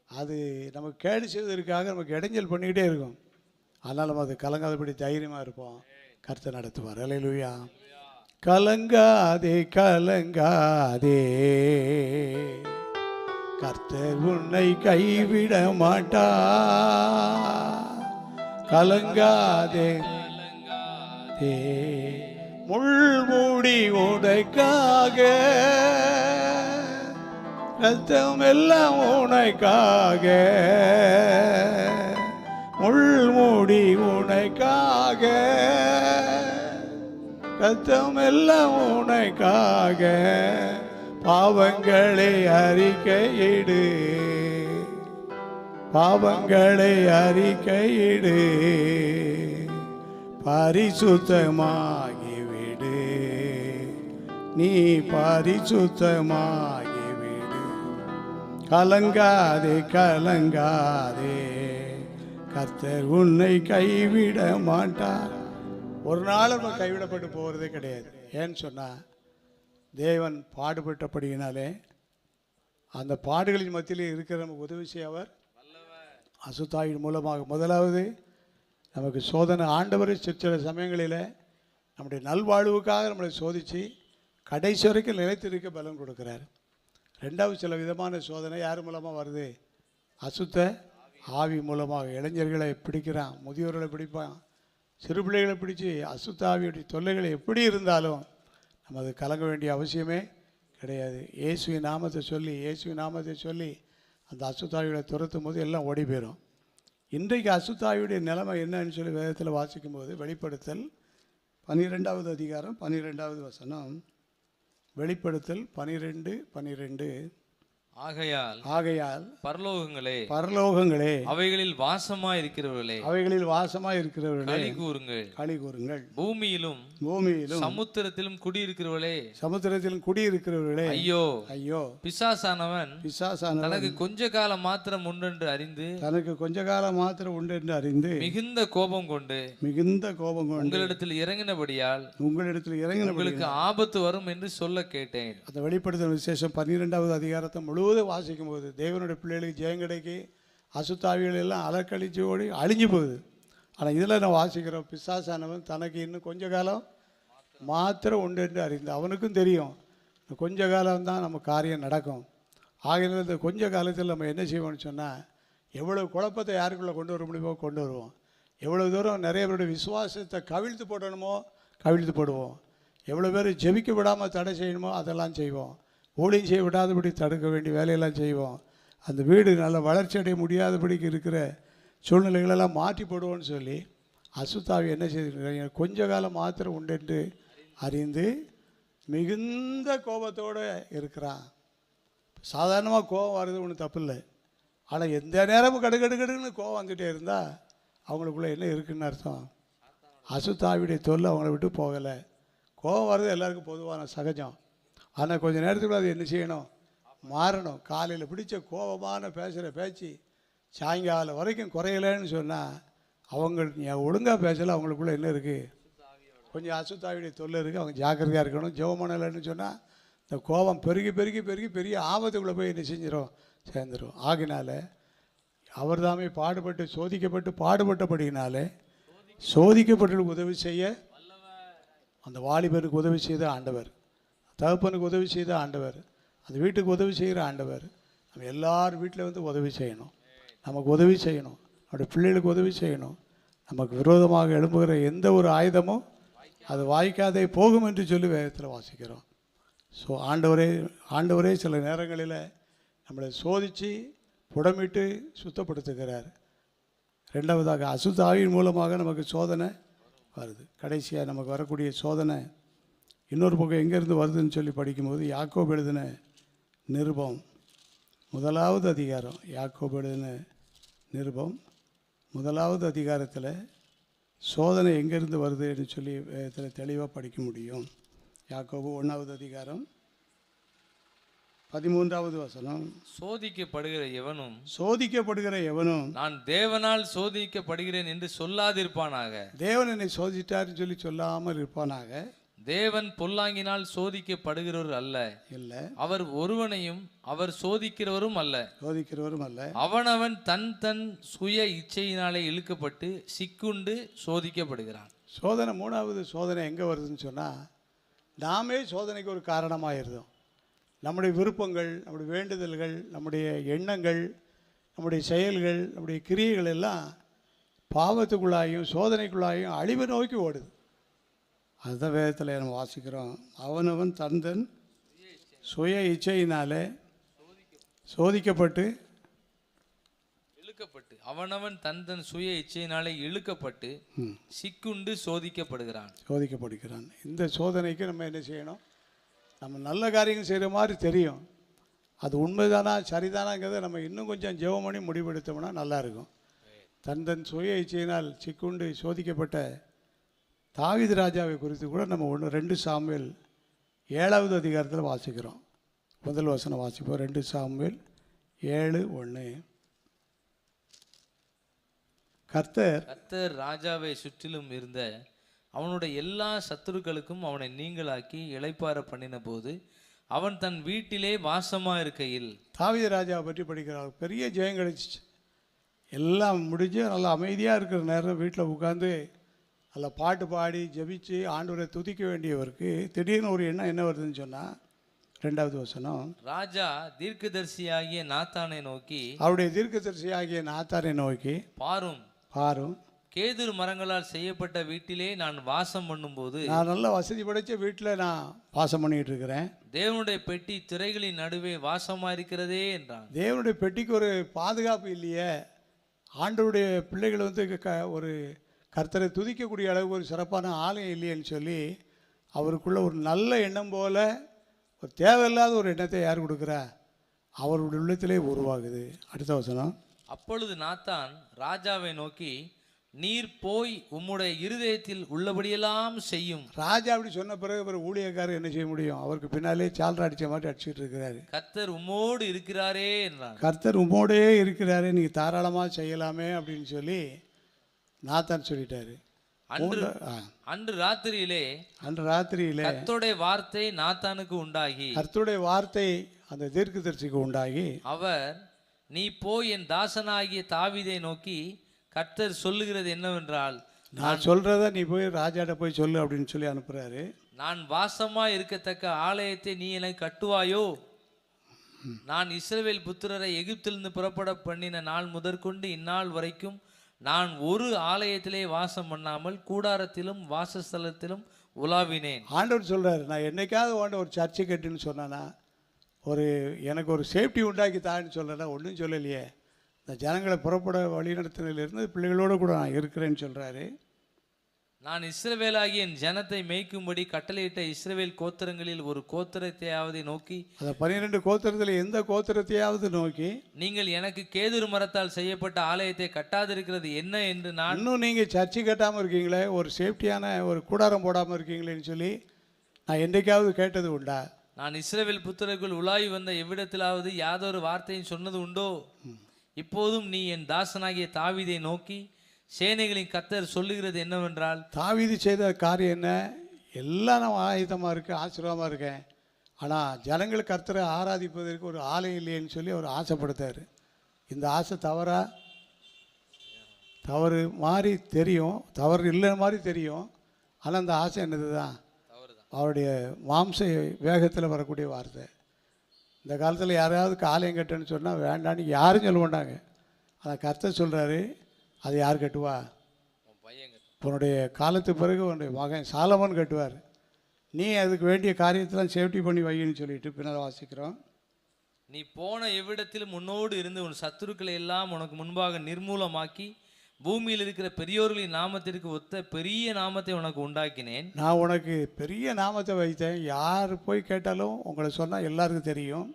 அது நமக்கு கேடு செய்வதற்காக நமக்கு இடைஞ்சல் பண்ணிக்கிட்டே இருக்கும். ஆனால் நம்ம அது கலங்காதபடி தைரியமாக இருப்போம். கர்த்தர் நடத்துவார். அல்லேலூயா. கலங்காதே கலங்காதே, கர்த்தர் உன்னை கைவிட மாட்டார். கலங்காதே கலங்காதே, முள்மூடி உனக்காக, ரத்தம் எல்லாம் உனக்காக, முள்மூடி உனக்காக, ரத்தம் எல்லாம் உனக்காக. பாவங்களை அறிக்கையிடு, பாவங்களை அறிக்கையிடு, பரிசுத்தமாகிவிடு, நீ பரிசுத்தமாகிவிடு. கலங்காதே கலங்காதே, கர்த்தர் உன்னை கைவிட மாட்டார். ஒரு நாள் நம்ம கைவிடப்பட்டு போகிறதே கிடையாது. ஏன்னு சொன்னால் தேவன் பாடுபட்டபடியினாலே அந்த பாடுகளின் மத்தியிலே இருக்கிற நமக்கு உதவி செய்ய அவர் அசுத்தாயின் மூலமாக. முதலாவது நமக்கு சோதனை ஆண்டவர் சில சமயங்களில் நம்முடைய நல்வாழ்வுக்காக நம்மளை சோதித்து கடைசி வரைக்கும் நிலைத்திருக்க பலன் கொடுக்குறார். ரெண்டாவது சில விதமான சோதனை யார் மூலமாக வருது? அசுத்த ஆவி மூலமாக. இளைஞர்களை பிடிக்கிறான், முதியோர்களை பிடிப்பான், சிறு பிள்ளைகளை பிடிச்சி அசுத்த ஆவியுடைய தொல்லைகளை எப்படி இருந்தாலும் நம்ம அது கலங்க வேண்டிய அவசியமே கிடையாது. இயேசுவின் நாமத்தை சொல்லி, இயேசுவின் நாமத்தை சொல்லி அந்த அசுத்தாவிகளை துரத்தும் போது எல்லாம் ஓடி போயிடும். இன்றைக்கு அசுத்தாவியுடைய நிலைமை என்னன்னு சொல்லி வேதத்தில் வாசிக்கும்போது வெளிப்படுத்தல் 12வது அதிகாரம் 12வது வசனம். வெளிப்படுத்தல் 12:12. ஆகையால் பரலோகங்களே பரலோகங்களே, அவைகளில் வாசமாய் இருக்கிறவர்களே, அவைகளில் வாசமாய் இருக்கிறவர்களே, களி கூறுங்கள், களி கூறுங்கள். பூமியிலும் பூமியிலும் சமுத்திரத்திலும் குடியிருக்கிறவர்களே, சமுத்திரத்திலும் குடியிருக்கிறவர்களே, ஐயோ ஐயோ, பிசாசானவன் தனக்கு கொஞ்ச காலம் மாத்திரம் உண்டென்று அறிந்து, தனக்கு கொஞ்ச காலம் மாத்திரம் உண்டு என்று அறிந்து மிகுந்த கோபம் கொண்டு உங்களிடத்தில் இறங்கினபடியால் உங்களுக்கு ஆபத்து வரும் என்று சொல்ல கேட்டேன். அந்த வெளிப்படுத்தல் விசேஷம் 12வது அதிகாரத்தை முழுவதும் வாசிக்கும் போது தேவனுடைய பிள்ளைகளுக்கு ஜெயம் கிடைக்கி அசுத்தாவிகள் எல்லாம் அலக்கழிச்சு ஓடி அழிஞ்சு போகுது. ஆனால் இதில் நான் வாசிக்கிறோம், பிசாசானவன் தனக்கு இன்னும் கொஞ்ச காலம் மாத்திரம் உண்டு என்று அறிந்து. அவனுக்கும் தெரியும் கொஞ்ச காலம் தான் நம்ம காரியம் நடக்கும். ஆகையினால் இந்த கொஞ்ச காலத்தில் நம்ம என்ன செய்வோம்னு சொன்னால் எவ்வளோ குழப்பத்தை யாருக்குள்ளே கொண்டு வர முடியுமோ கொண்டு வருவோம். எவ்வளோ தூரம் நிறைய பேருடைய விசுவாசத்தை கவிழ்த்து போடணுமோ கவிழ்த்து போடுவோம். எவ்வளோ பேர் ஜெபிக்க விடாமல் தடை செய்யணுமோ அதெல்லாம் செய்வோம். ஊழியம் செய்ய விடாதபடி தடுக்க வேண்டிய வேலையெல்லாம் செய்வோம். அந்த வீடு நல்ல வளர்ச்சி அடைய முடியாதபடிக்கு இருக்கிற சூழ்நிலைகளெல்லாம் மாற்றி போடுவோன்னு சொல்லி அசுத்தாவி என்ன செய்திருக்கிறாங்க, கொஞ்ச காலம் மாத்திரம் உண்டென்று அறிந்து மிகுந்த கோபத்தோடு இருக்கிறான். சாதாரணமாக கோபம் வர்றது ஒன்றும் தப்பு இல்லை. ஆனால் எந்த நேரமும் கடுகடுன்னு கோபம் வந்துகிட்டே இருந்தால் அவங்களுக்குள்ளே என்ன இருக்குதுன்னு அர்த்தம்? அசுத்தாவியுடைய தொல்லை அவங்கள விட்டு போகலை. கோபம் வர்றது எல்லாருக்கும் பொதுவான சகஜம். ஆனால் கொஞ்சம் நேரத்துக்குள்ள அது என்ன செய்யணும்? மாறணும். காலையில் பிடிச்ச கோபமான பேசுகிற பேச்சு சாயங்காலம் வரைக்கும் குறையலைன்னு சொன்னால் அவங்க ஒழுங்காக பேசலை, அவங்களுக்குள்ளே என்ன இருக்குது? கொஞ்சம் அசுத்தாவியுடைய தொல்லை இருக்குது. அவங்க ஜாக்கிரதையாக இருக்கணும். ஜெபமனலைன்னு சொன்னால் இந்த கோபம் பெருகி பெருகி பெருகி பெரிய ஆபத்துக்குள்ளே போய் என்ன செஞ்சிடும்? சேர்ந்துடும். ஆகினால அவர் தாமே பாடுபட்டு சோதிக்கப்பட்டு பாடுபட்டபடினாலே சோதிக்கப்பட்டு உதவி செய்ய அந்த வாலிபருக்கு உதவி செய்த ஆண்டவர், தகப்பனுக்கு உதவி செய்த ஆண்டவர், அந்த வீட்டுக்கு உதவி செய்கிற ஆண்டவர். நம்ம எல்லார் வீட்டில் வந்து உதவி செய்யணும், நமக்கு உதவி செய்யணும், நம்முடைய பிள்ளைகளுக்கு உதவி செய்யணும். நமக்கு விரோதமாக எழும்புகிற எந்த ஒரு ஆயுதமும் அது வாய்க்காதே போகும் என்று சொல்லி வேதத்தில் வாசிக்கிறோம். ஸோ ஆண்டவரே சில நேரங்களில் நம்மளை சோதித்து புடமிட்டு சுத்தப்படுத்துகிறார். ரெண்டாவதாக அசுத்த ஆவியின் மூலமாக நமக்கு சோதனை வருது. கடைசியாக நமக்கு வரக்கூடிய சோதனை இன்னொரு பக்கம் எங்கேருந்து வருதுன்னு சொல்லி படிக்கும்போது யாக்கோபு எழுதின நிருபம் 1வது அதிகாரம், யாக்கோபு எழுதின நிருபம் 1வது அதிகாரத்தில் சோதனை எங்கேருந்து வருதுன்னு சொல்லி இதில் தெளிவாக படிக்க முடியும். யாக்கோபு 1வது அதிகாரம் 13வது வசனம். சோதிக்கப்படுகிற எவனும் நான் தேவனால் சோதிக்கப்படுகிறேன் என்று சொல்லாதிருப்பானாக. தேவன் என்னை சோதித்தார்னு சொல்லி சொல்லாமல் இருப்பானாக. தேவன் பொல்லாங்கினால் சோதிக்கப்படுகிறவர் அல்ல, இல்லை, அவர் ஒருவனையும் அவர் சோதிக்கிறவரும் அல்ல. சோதிக்கிறவரும் அல்ல. அவனவன் தன் தன் சுய இச்சையினாலே இழுக்கப்பட்டு சிக்குண்டு சோதிக்கப்படுகிறான். சோதனை, மூணாவது சோதனை எங்கே வருதுன்னு சொன்னால், நாமே சோதனைக்கு ஒரு காரணமாகிருந்தோம். நம்முடைய விருப்பங்கள், நம்முடைய வேண்டுதல்கள், நம்முடைய எண்ணங்கள், நம்முடைய செயல்கள், நம்முடைய கிரியைகள் எல்லாம் பாவத்துக்குள்ளாயும் சோதனைக்குள்ளாயும் அழிவை நோக்கி ஓடுது. அதுதான் வேதத்தில் நம்ம வாசிக்கிறோம். அவனவன் தந்தன் சுய இச்சையினாலே சோதிக்கப்பட்டு இழுக்கப்பட்டு, அவனவன் தன் தன் சுய இச்சையினாலே இழுக்கப்பட்டு சிக்குண்டு சோதிக்கப்படுகிறான். இந்த சோதனைக்கு நம்ம என்ன செய்யணும்? நம்ம நல்ல காரியங்கள் செய்கிற மாதிரி தெரியும், அது உண்மைதானா சரிதானாங்கிறத நம்ம இன்னும் கொஞ்சம் ஜெபம் பண்ணி முடிவெடுத்தோம்னா நல்லாயிருக்கும். தன் சுய இச்சையினால் சிக்குண்டு சோதிக்கப்பட்ட தாவீது ராஜாவை குறித்து கூட நம்ம 2 சாமுவேல் 7வது அதிகாரத்தில் வாசிக்கிறோம். முதல் வசனம் வாசிப்போம். 2 சாமுவேல் 7:1. கர்த்தர் ராஜாவை சுற்றிலும் இருந்த அவனுடைய எல்லா சத்துருக்களுக்கும் அவனை நீங்களாக்கி இளைப்பாற பண்ணின போது அவன் தன் வீட்டிலே வாசமா இருக்கையில். தாவீது ராஜாவை பற்றி படிக்கிறார். பெரிய ஜெயம் கிடைச்சிச்சு, எல்லாம் முடிஞ்சு நல்லா அமைதியாக இருக்கிற நேரம் வீட்டில் உட்காந்து நல்லா பாட்டு பாடி ஜெபிச்சு ஆண்டவரை துதிக்க வேண்டியவருக்கு திடீர்னு ஒரு எண்ணம் என்ன வருதுன்னு சொன்னால், 2வது வசனம், ராஜா தீர்க்கதரிசியாகிய நாத்தானை நோக்கி, அவருடைய தீர்க்கதரிசியாகிய நாத்தானை நோக்கி, பாரும் கேதுரு மரங்களால் செய்யப்பட்ட வீட்டிலே நான் வாசம் பண்ணும்போது, நான் நல்ல வசதி படைச்ச வீட்டில் நான் வாசம் பண்ணிட்டு இருக்கிறேன், தேவனுடைய பெட்டி திரைகளின் நடுவே வாசமா இருக்கிறதே என்றான். தேவனுடைய பெட்டிக்கு ஒரு பாதுகாப்பு இல்லையே, ஆண்டவருடைய பிள்ளைகள் ஒரு கர்த்தரை துதிக்கக்கூடிய அளவுக்கு ஒரு சிறப்பான ஆலயம் இல்லையேன்னு சொல்லி அவருக்குள்ள ஒரு நல்ல எண்ணம் போல ஒரு தேவையில்லாத ஒரு எண்ணத்தை யார் கொடுக்குறா? அவருடைய உள்ளத்திலே உருவாகுது. அடுத்த வசனம், அப்பொழுது நாத்தான் ராஜாவை நோக்கி, நீர் போய் உம்முடைய இருதயத்தில் உள்ளபடியெல்லாம் செய்யும். ராஜா அப்படி சொன்ன பிறகு ஒரு ஊழியக்காரர் என்ன செய்ய முடியும்? அவருக்கு பின்னாலே சால்ரா அடிச்ச மாதிரி அடிச்சுட்டு இருக்கிறாரு. கர்த்தர் உம்மோடு இருக்கிறாரே என்றான். கர்த்தர் உம்மோடே இருக்கிறாரே, நீங்கள் தாராளமாக செய்யலாமே அப்படின்னு சொல்லி நாத்தான் சொல்லிட்டாரு. அன்று ராத்திரியிலே கர்த்தருடைய வார்த்தை நாத்தானுக்கு உண்டாகி, கர்த்தருடைய வார்த்தை அந்த தீர்க்கதரிசிக்கு உண்டாகி, அவர், நீ போய் என் தாசனாகிய தாவீதை நோக்கி கர்த்தர் சொல்லுகிறது என்னவென்றால், நான் சொல்றத நீ போய் ராஜாட்ட போய் சொல்லு அப்படின்னு சொல்லி அனுப்புறாரு. நான் வாசமா இருக்கத்தக்க ஆலயத்தை நீ எனக்கு கட்டுவாயோ? நான் இஸ்ரவேல் புத்திரரை எகிப்திலிருந்து புறப்பட பண்ணின நாள் முதற்கொண்டு இந்நாள் வரைக்கும் நான் ஒரு ஆலயத்திலே வாசம் பண்ணாமல் கூடாரத்திலும் வாசஸ்தலத்திலும் உலாவினேன். ஆண்டவர் சொல்றாரு, நான் என்னைக்காவது ஒரு சர்ச்சை கட்டுன்னு சொன்னானா, எனக்கு ஒரு சேஃப்டி உண்டாக்கி தான்னு சொல்கிறேன்னா ஒன்றும் சொல்லலையே. இந்த ஜனங்களை புறப்பட வழிநடத்தினிலிருந்து பிள்ளைகளோடு கூட நான் இருக்கிறேன்னு சொல்கிறாரு. நான் இஸ்ரவேலாகிய என் ஜனத்தை மேய்க்கும்படி கட்டளையிட்ட இஸ்ரவேல் கோத்திரங்களில் ஒரு கோத்திரத்தையாவது நோக்கி, அந்த 12 கோத்திரத்தில் எந்த கோத்திரத்தையாவது நோக்கி, நீங்கள் எனக்கு கேதுரு மரத்தால் செய்யப்பட்ட ஆலயத்தை கட்டாதிருக்கிறது என்ன என்று நான், இன்னும் நீங்கள் சர்ச்சை கட்டாமல் இருக்கீங்களே, ஒரு சேஃப்டியான ஒரு கூடாரம் போடாமல் இருக்கீங்களேன்னு சொல்லி நான் என்றைக்காவது கேட்டது உண்டா? நான் இஸ்ரவேல் புத்திரர்கள் உலாவி வந்த எவ்விடத்திலாவது யாதொரு வார்த்தையும் சொன்னது உண்டோ? இப்போதும் நீ என் தாசனாகிய தாவீதை நோக்கி, சேனைகளின் கர்த்தர் சொல்லுகிறது என்னவென்றால், தாவீது செய்த காரியம் என்ன? எல்லாம் நான் ஆயுதமாக இருக்கேன், ஆசீர்வாதமாக இருக்கேன், ஆனால் ஜனங்கள் கர்த்தரை ஆராதிப்பதற்கு ஒரு ஆலயம் இல்லையேன்னு சொல்லி அவர் ஆசைப்படுத்தார். இந்த ஆசை தவறு மாதிரி தெரியும், தவறு இல்லை மாதிரி தெரியும். ஆனால் அந்த ஆசை என்னது தான்? அவருடைய மாம்ச வேகத்தில் வரக்கூடிய வார்த்தை. இந்த காலத்தில் யாராவது ஆலயம் கட்டுன்னு சொன்னால் வேண்டான்னு யாரும் சொல்ல மாட்டாங்க. ஆனால் கர்த்தர் சொல்கிறாரு, அதை யார் கட்டுவா? உன்னுடைய காலத்துக்கு பிறகு உன்னுடைய மகன் சாலமோன் கட்டுவார். நீ அதுக்கு வேண்டிய காரியத்தெல்லாம் சேஃப்டி பண்ணி வையின்னு சொல்லிட்டு பின்னால் வாசிக்கிறோம். நீ போன எவ்விடத்திலும் முன்னோடு இருந்து உன் சத்துருக்களை எல்லாம் உனக்கு முன்பாக நிர்மூலமாக்கி பூமியில் இருக்கிற பெரியோர்களின் நாமத்திற்கு ஒத்த பெரிய நாமத்தை உனக்கு உண்டாக்கினேன். நான் உனக்கு பெரிய நாமத்தை வைத்தேன். யார் போய் கேட்டாலும் உங்களை சொன்னால் எல்லாருக்கும் தெரியும்.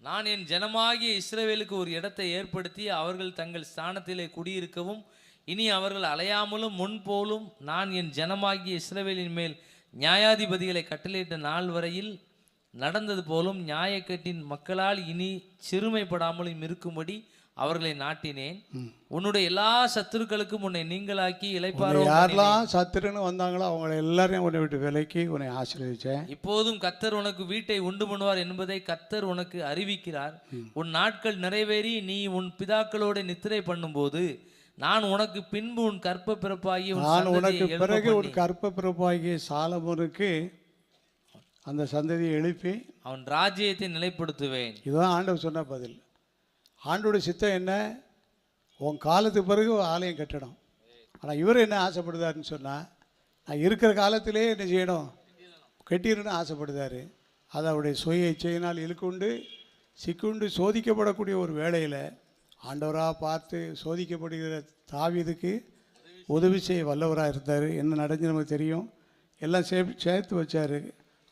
நான் என் ஜனமாகிய இஸ்ரவேலுக்கு ஒரு இடத்தை ஏற்படுத்தி அவர்கள் தங்கள் ஸ்தானத்திலே குடியிருக்கவும், இனி அவர்கள் அலையாமலும் முன்போலும் நான் என் ஜனமாகிய இஸ்ரவேலின் மேல் நியாயாதிபதிகளை கட்டளையிட்ட நாள் வரையில் நடந்தது போலும் நியாயக்கட்டின் மக்களால் இனி சிறுமைப்படாமலும் இருக்கும்படி அவர்களை நாட்டினேன். உன்னுடைய எல்லா சத்துருக்களுக்கும் உன்னை நீங்களாக்கி இளைப்பாற யாரெல்லாம் சத்துருன்னு வந்தாங்களோ அவங்களை எல்லாரையும் உன்னை விட்டு விலக்கி உன்னை ஆசீர்வதிச்சேன். இப்போதும் கர்த்தர் உனக்கு வீட்டை உண்டு பண்ணுவார் என்பதை கர்த்தர் உனக்கு அறிவிக்கிறார். உன் நாட்கள் நிறைவேறி நீ உன் பிதாக்களோட நித்திரை பண்ணும்போது நான் உனக்கு பின்பு உன் கற்ப பிறப்பாகிய நான் உனக்கு பிறகு ஒரு கற்ப பிறப்பாகிய சாலமோனுக்கு அந்த சந்ததியை எழுப்பி அவன் ராஜ்யத்தை நிலைப்படுத்துவேன். இதுதான் ஆண்டவர் சொன்ன பதில். ஆண்டோடைய சித்தம் என்ன? உன் காலத்துக்கு பிறகு ஒரு ஆலயம் கட்டணும். ஆனால் இவர் என்ன ஆசைப்படுதாருன்னு சொன்னால், நான் இருக்கிற காலத்திலே என்ன செய்யணும், கட்டிடணும்னு ஆசைப்படுதார். அதை அவருடைய சுய இச்சையினால் இழுக்குண்டு சிக்குண்டு சோதிக்கப்படக்கூடிய ஒரு வேளையில் ஆண்டவராக பார்த்து சோதிக்கப்படுகிற தாவீதுக்கு உதவி செய்ய வல்லவராக இருந்தார். என்ன நடந்து நமக்கு தெரியும். எல்லாம் சேர்த்து வச்சார்.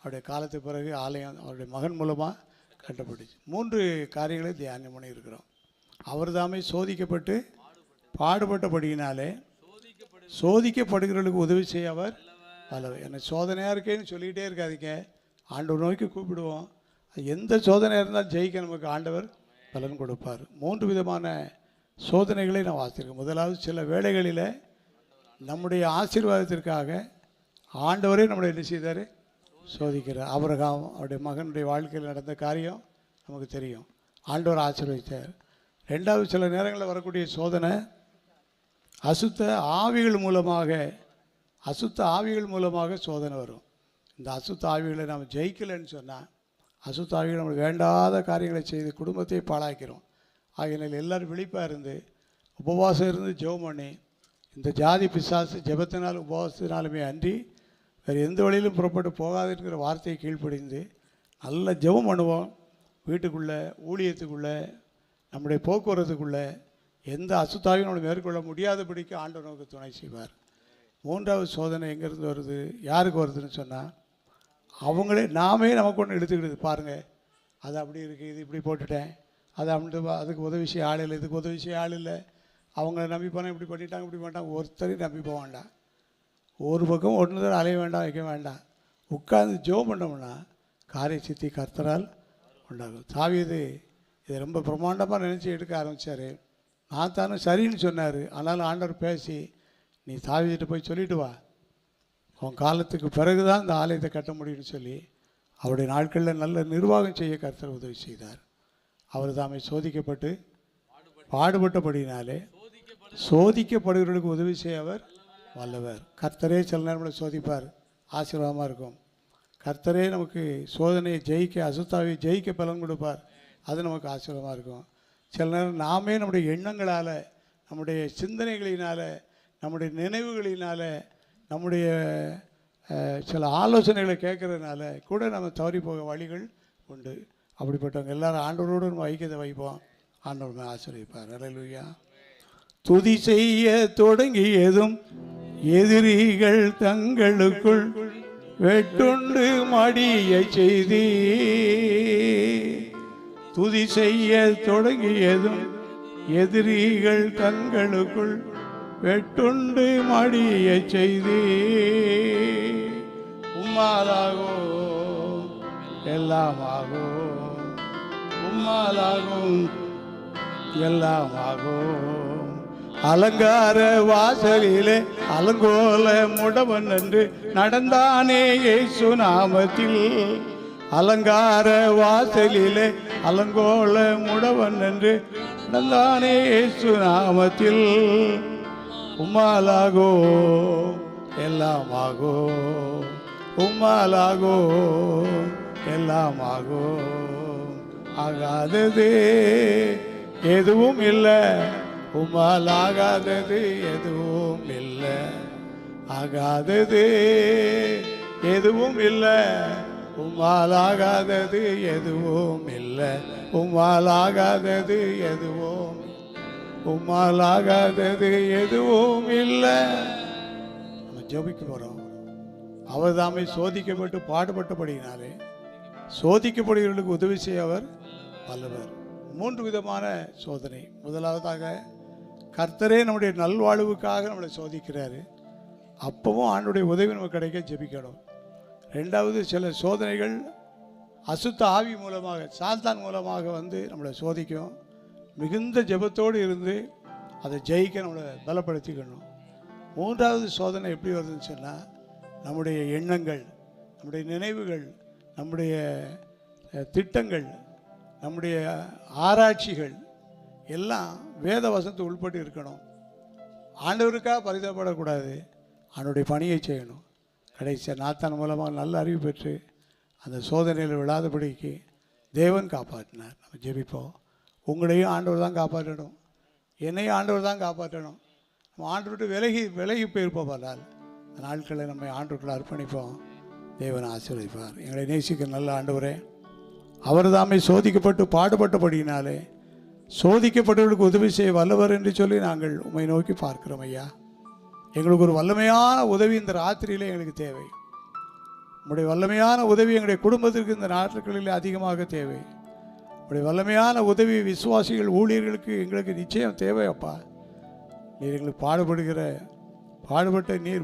அவருடைய காலத்துக்கு பிறகு ஆலயம் அவருடைய மகன் மூலமாக கட்டப்பட்டுச்சு. 3 காரியங்களை தியானம் பண்ணி இருக்கிறோம். அவர் தாமே சோதிக்கப்பட்டு பாடுபட்டபடியினாலே சோதிக்கப்படுகிறவர்களுக்கு உதவி செய்ய அவர் வல்லவர். என்னை சோதனையாக இருக்கேன்னு சொல்லிகிட்டே இருக்காதீங்க. ஆண்டவர் நோக்கி கூப்பிடுவோம். எந்த சோதனையாக இருந்தாலும் ஜெயிக்க நமக்கு ஆண்டவர் பலன் கொடுப்பார். 3 விதமான சோதனைகளை நான் வாசித்திருக்கேன். முதலாவது, சில வேளைகளில் நம்முடைய ஆசீர்வாதத்திற்காக ஆண்டவரே நம்மளை என்ன செய்தார், சோதிக்கிறார். ஆபிரகாம் அவருடைய மகனுடைய வாழ்க்கையில் நடந்த காரியம் நமக்கு தெரியும். ஆண்டவர் ஆசீர்வதித்தார். 2வது, சில நேரங்களில் வரக்கூடிய சோதனை அசுத்த ஆவிகள் மூலமாக சோதனை வரும். இந்த அசுத்த ஆவிகளை நம்ம ஜெயிக்கலைன்னு சொன்னால், அசுத்த ஆவிகள் நம்மளுக்கு வேண்டாத காரியங்களை செய்து குடும்பத்தை பாழாக்கிறோம். ஆகையினால் எல்லோரும் விழிப்பாக இருந்து உபவாசம் இருந்து ஜெபம் பண்ணி, இந்த ஜாதி பிசாசு ஜெபத்தினால் உபவாசத்தினாலுமே அன்றி வேறு எந்த வழியிலும் புறப்பட்டு போகாதுங்கிற வார்த்தையை கீழ்ப்படிந்து நல்ல ஜெபம் பண்ணுவோம். வீட்டுக்குள்ளே, ஊழியத்துக்குள்ளே, நம்முடைய போக்குவரத்துக்குள்ளே எந்த அசுத்தாவையும் நம்மளை மேற்கொள்ள முடியாதபடிக்கு ஆண்டவர் நமக்கு துணை செய்வார். 3வது சோதனை எங்கேருந்து வருது, யாருக்கு வருதுன்னு சொன்னால், அவங்களே நாமே நமக்கு ஒன்று எடுத்துக்கிடுது. பாருங்கள், அது அப்படி இருக்குது, இது இப்படி போட்டுட்டேன், அது அப்படி, அதுக்கு உதவி செய்ய ஆள் இல்லை, இதுக்கு உதவி செய்ய ஆள் இல்லை, அவங்கள நம்பி போனால் இப்படி பண்ணிட்டாங்க, இப்படி பண்ணிட்டாங்க. ஒருத்தரையும் நம்பி போக வேண்டாம். ஒரு பக்கம் ஒன்று தான் அலைய வேண்டாம், வைக்க வேண்டாம். உட்கார்ந்து ஜெபம் பண்ணோம்னா காரிய சித்தி கர்த்தரால் உண்டாகும். தாவீது இதை ரொம்ப பிரம்மாண்டமாக நினச்சி எடுக்க ஆரம்பித்தார். நாத்தானும் சரின்னு சொன்னார். ஆனாலும் ஆண்டவர் பேசி, நீ தாவீதுகிட்ட போய் சொல்லிட்டு வா, உன் காலத்துக்கு பிறகு தான் இந்த ஆலயத்தை கட்ட முடியும்னு சொல்லி அவருடைய நாட்களில் நல்ல நிர்வாகம் செய்ய கர்த்தர் உதவி செய்தார். அவர் தாமே சோதிக்கப்பட்டு பாடுபட்டபடினாலே சோதிக்கப்படுகிறவர்களுக்கு உதவி செய்ய அவர் வல்லவர். கர்த்தரே சில நேரங்களில் சோதிப்பார், ஆசீர்வாதமாக இருக்கும். கர்த்தரே நமக்கு சோதனையை ஜெயிக்க, அசுத்தாவை ஜெயிக்க பலன் கொடுப்பார். அது நமக்கு ஆசீர்வாதமாக இருக்கும். சில நேரம் நாமே நம்முடைய எண்ணங்களால், நம்முடைய சிந்தனைகளினால், நம்முடைய நினைவுகளினால், நம்முடைய சில ஆலோசனைகளை கேட்குறதுனால கூட நம்ம தவறி போக வழிகள் உண்டு. அப்படிப்பட்டவங்க எல்லாரும் ஆண்டவரோடு நம்ம ஐக்கியத்தை வைப்போம். ஆண்டவர் ஆசீர்வதிப்பார். அல்லேலூயா. துதி செய்ய தொடங்கியதும் எதிரிகள் தங்களுக்குள் வெட்டுண்டு மடிய செய்தி. துதி செய்ய தொடங்கியதும் எதிரிகள் தங்களுக்குள் வெட்டுண்டு மடிய செய்தி. உம்மாலாகோ எல்லாமாகோ, உம்மாலாகும் எல்லாமாகும். அலங்கார வாசலிலே அலங்கோல முடவன் என்று நடந்தானே இயேசு நாமத்தில். அலங்கார வாசலிலே அலங்கோல முடவன் என்று நடந்தானே இயேசு நாமத்தில். உம்மாலாகோ எல்லாமாகோ, உம்மாலாகோ எல்லாமாகோ. ஆகாதது எதுவும் இல்லை, உம்மால் ஆகாதது எதுவும் இல்லை. ஆகாதது எதுவும் இல்லை, உம்மால் ஆகாதது எதுவும் இல்லை. உம்மால் ஆகாதது எதுவும், உம்மால் ஆகாதது எதுவும் இல்லை. நம்ம ஜெபிக்க போகிறோம். அவர் தாமே சோதிக்கப்பட்டு பாடுபட்டபடினாலே சோதிக்கப்படுகிறவர்களுக்கு உதவி செய்ய அவர் வல்லவர். 3 விதமான சோதனை. முதலாவதாக, கர்த்தரே நம்முடைய நல்வாழ்வுக்காக நம்மளை சோதிக்கிறாரு. அப்பவும் ஆண்டுடைய உதவி நமக்கு கிடைக்க ஜெபிக்கணும். 2வது, சில சோதனைகள் அசுத்த ஆவி மூலமாக, சாத்தான் மூலமாக வந்து நம்மளை சோதிக்கும். மிகுந்த ஜெபத்தோடு இருந்து அதை ஜெயிக்க நம்மளை பலப்படுத்திக்கணும். மூன்றாவது சோதனை எப்படி வருதுன்னு சொன்னால், நம்முடைய எண்ணங்கள், நம்முடைய நினைவுகள், நம்முடைய திட்டங்கள், நம்முடைய ஆராய்ச்சிகள் எல்லாம் வேத வசனத்துக்கு உள்பட்டு இருக்கணும். ஆண்டவருக்காக பரிதாபப்படக்கூடாது, அவனுடைய பணியை செய்யணும். கடைசியாக நாத்தான் மூலமாக நல்ல அறிவு பெற்று அந்த சோதனையில் விழாதபடிக்கு தேவன் காப்பாற்றினார். நம்ம ஜெபிப்போம். உங்களையும் ஆண்டவர் தான் காப்பாற்றணும், என்னையும் ஆண்டவர் தான் காப்பாற்றணும். நம்ம ஆண்டவர்கிட்ட விலகி போயிருப்போம். ஆனால் அந்த நாட்களை நம்ம ஆண்டவர்களை அர்ப்பணிப்போம். தேவன் ஆசீர்வதிப்பார். எங்களை நேசிக்கிற நல்ல ஆண்டவரே, அவர் தாமே சோதிக்கப்பட்டு பாடுபட்டபடியினாலே சோதிக்கப்பட்டவர்களுக்கு உதவி செய்ய வல்லவர் என்று சொல்லி நாங்கள் உம்மை நோக்கி பார்க்கிறோம். ஐயா, எங்களுக்கு ஒரு வல்லமையான உதவி இந்த ராத்திரியிலே எங்களுக்கு தேவை. உங்களுடைய வல்லமையான உதவி எங்களுடைய குடும்பத்திற்கு இந்த நாட்களில் அதிகமாக தேவை. உங்களுடைய வல்லமையான உதவி விசுவாசிகள் ஊழியர்களுக்கு எங்களுக்கு நிச்சயம் தேவை. அப்பா, நீர் எங்களுக்கு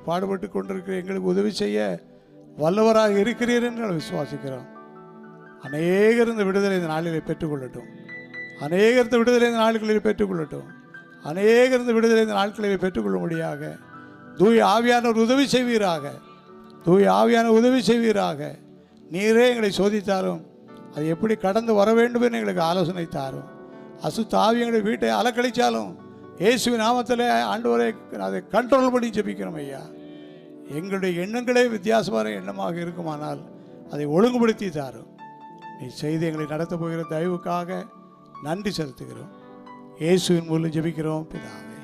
பாடுபட்டு கொண்டிருக்கிற எங்களுக்கு உதவி செய்ய வல்லவராக இருக்கிறீர் என்று நாங்கள் விசுவாசிக்கிறோம். அநேகர் இந்த விடுதலை இந்த நாளிலே பெற்றுக்கொள்ளட்டும். அநேகர் இந்த விடுதலை இந்த நாட்களில் பெற்றுக்கொள்ளட்டும். அநேகர் இந்த விடுதலை இந்த நாட்களில் பெற்றுக்கொள்ளும்படியாக தூய ஆவியானவர் உதவி செய்வீராக. தூய ஆவியானவர் உதவி செய்வீராக. நீரே எங்களை சோதித்தாரும் அது எப்படி கடந்து வர வேண்டும் என்று எங்களுக்கு ஆலோசனை தாரும். அசுத்த ஆவி எங்களை வீட்டை அலக்கழித்தாலும் இயேசுவின் நாமத்தில் ஆண்டவரை அதை கண்ட்ரோல் பண்ணி ஜெபிக்கிறோம். ஐயா, எங்களுடைய எண்ணங்களே வித்தியாசமான எண்ணமாக இருக்குமானால் அதை ஒழுங்குபடுத்தி தாரும். நீ செய்து எங்களை நடத்தப் போகிற தயவுக்காக நன்றி செலுத்துகிறோம். இயேசுவின் மூலம் ஜெபிக்கிறோம் பிதாவே.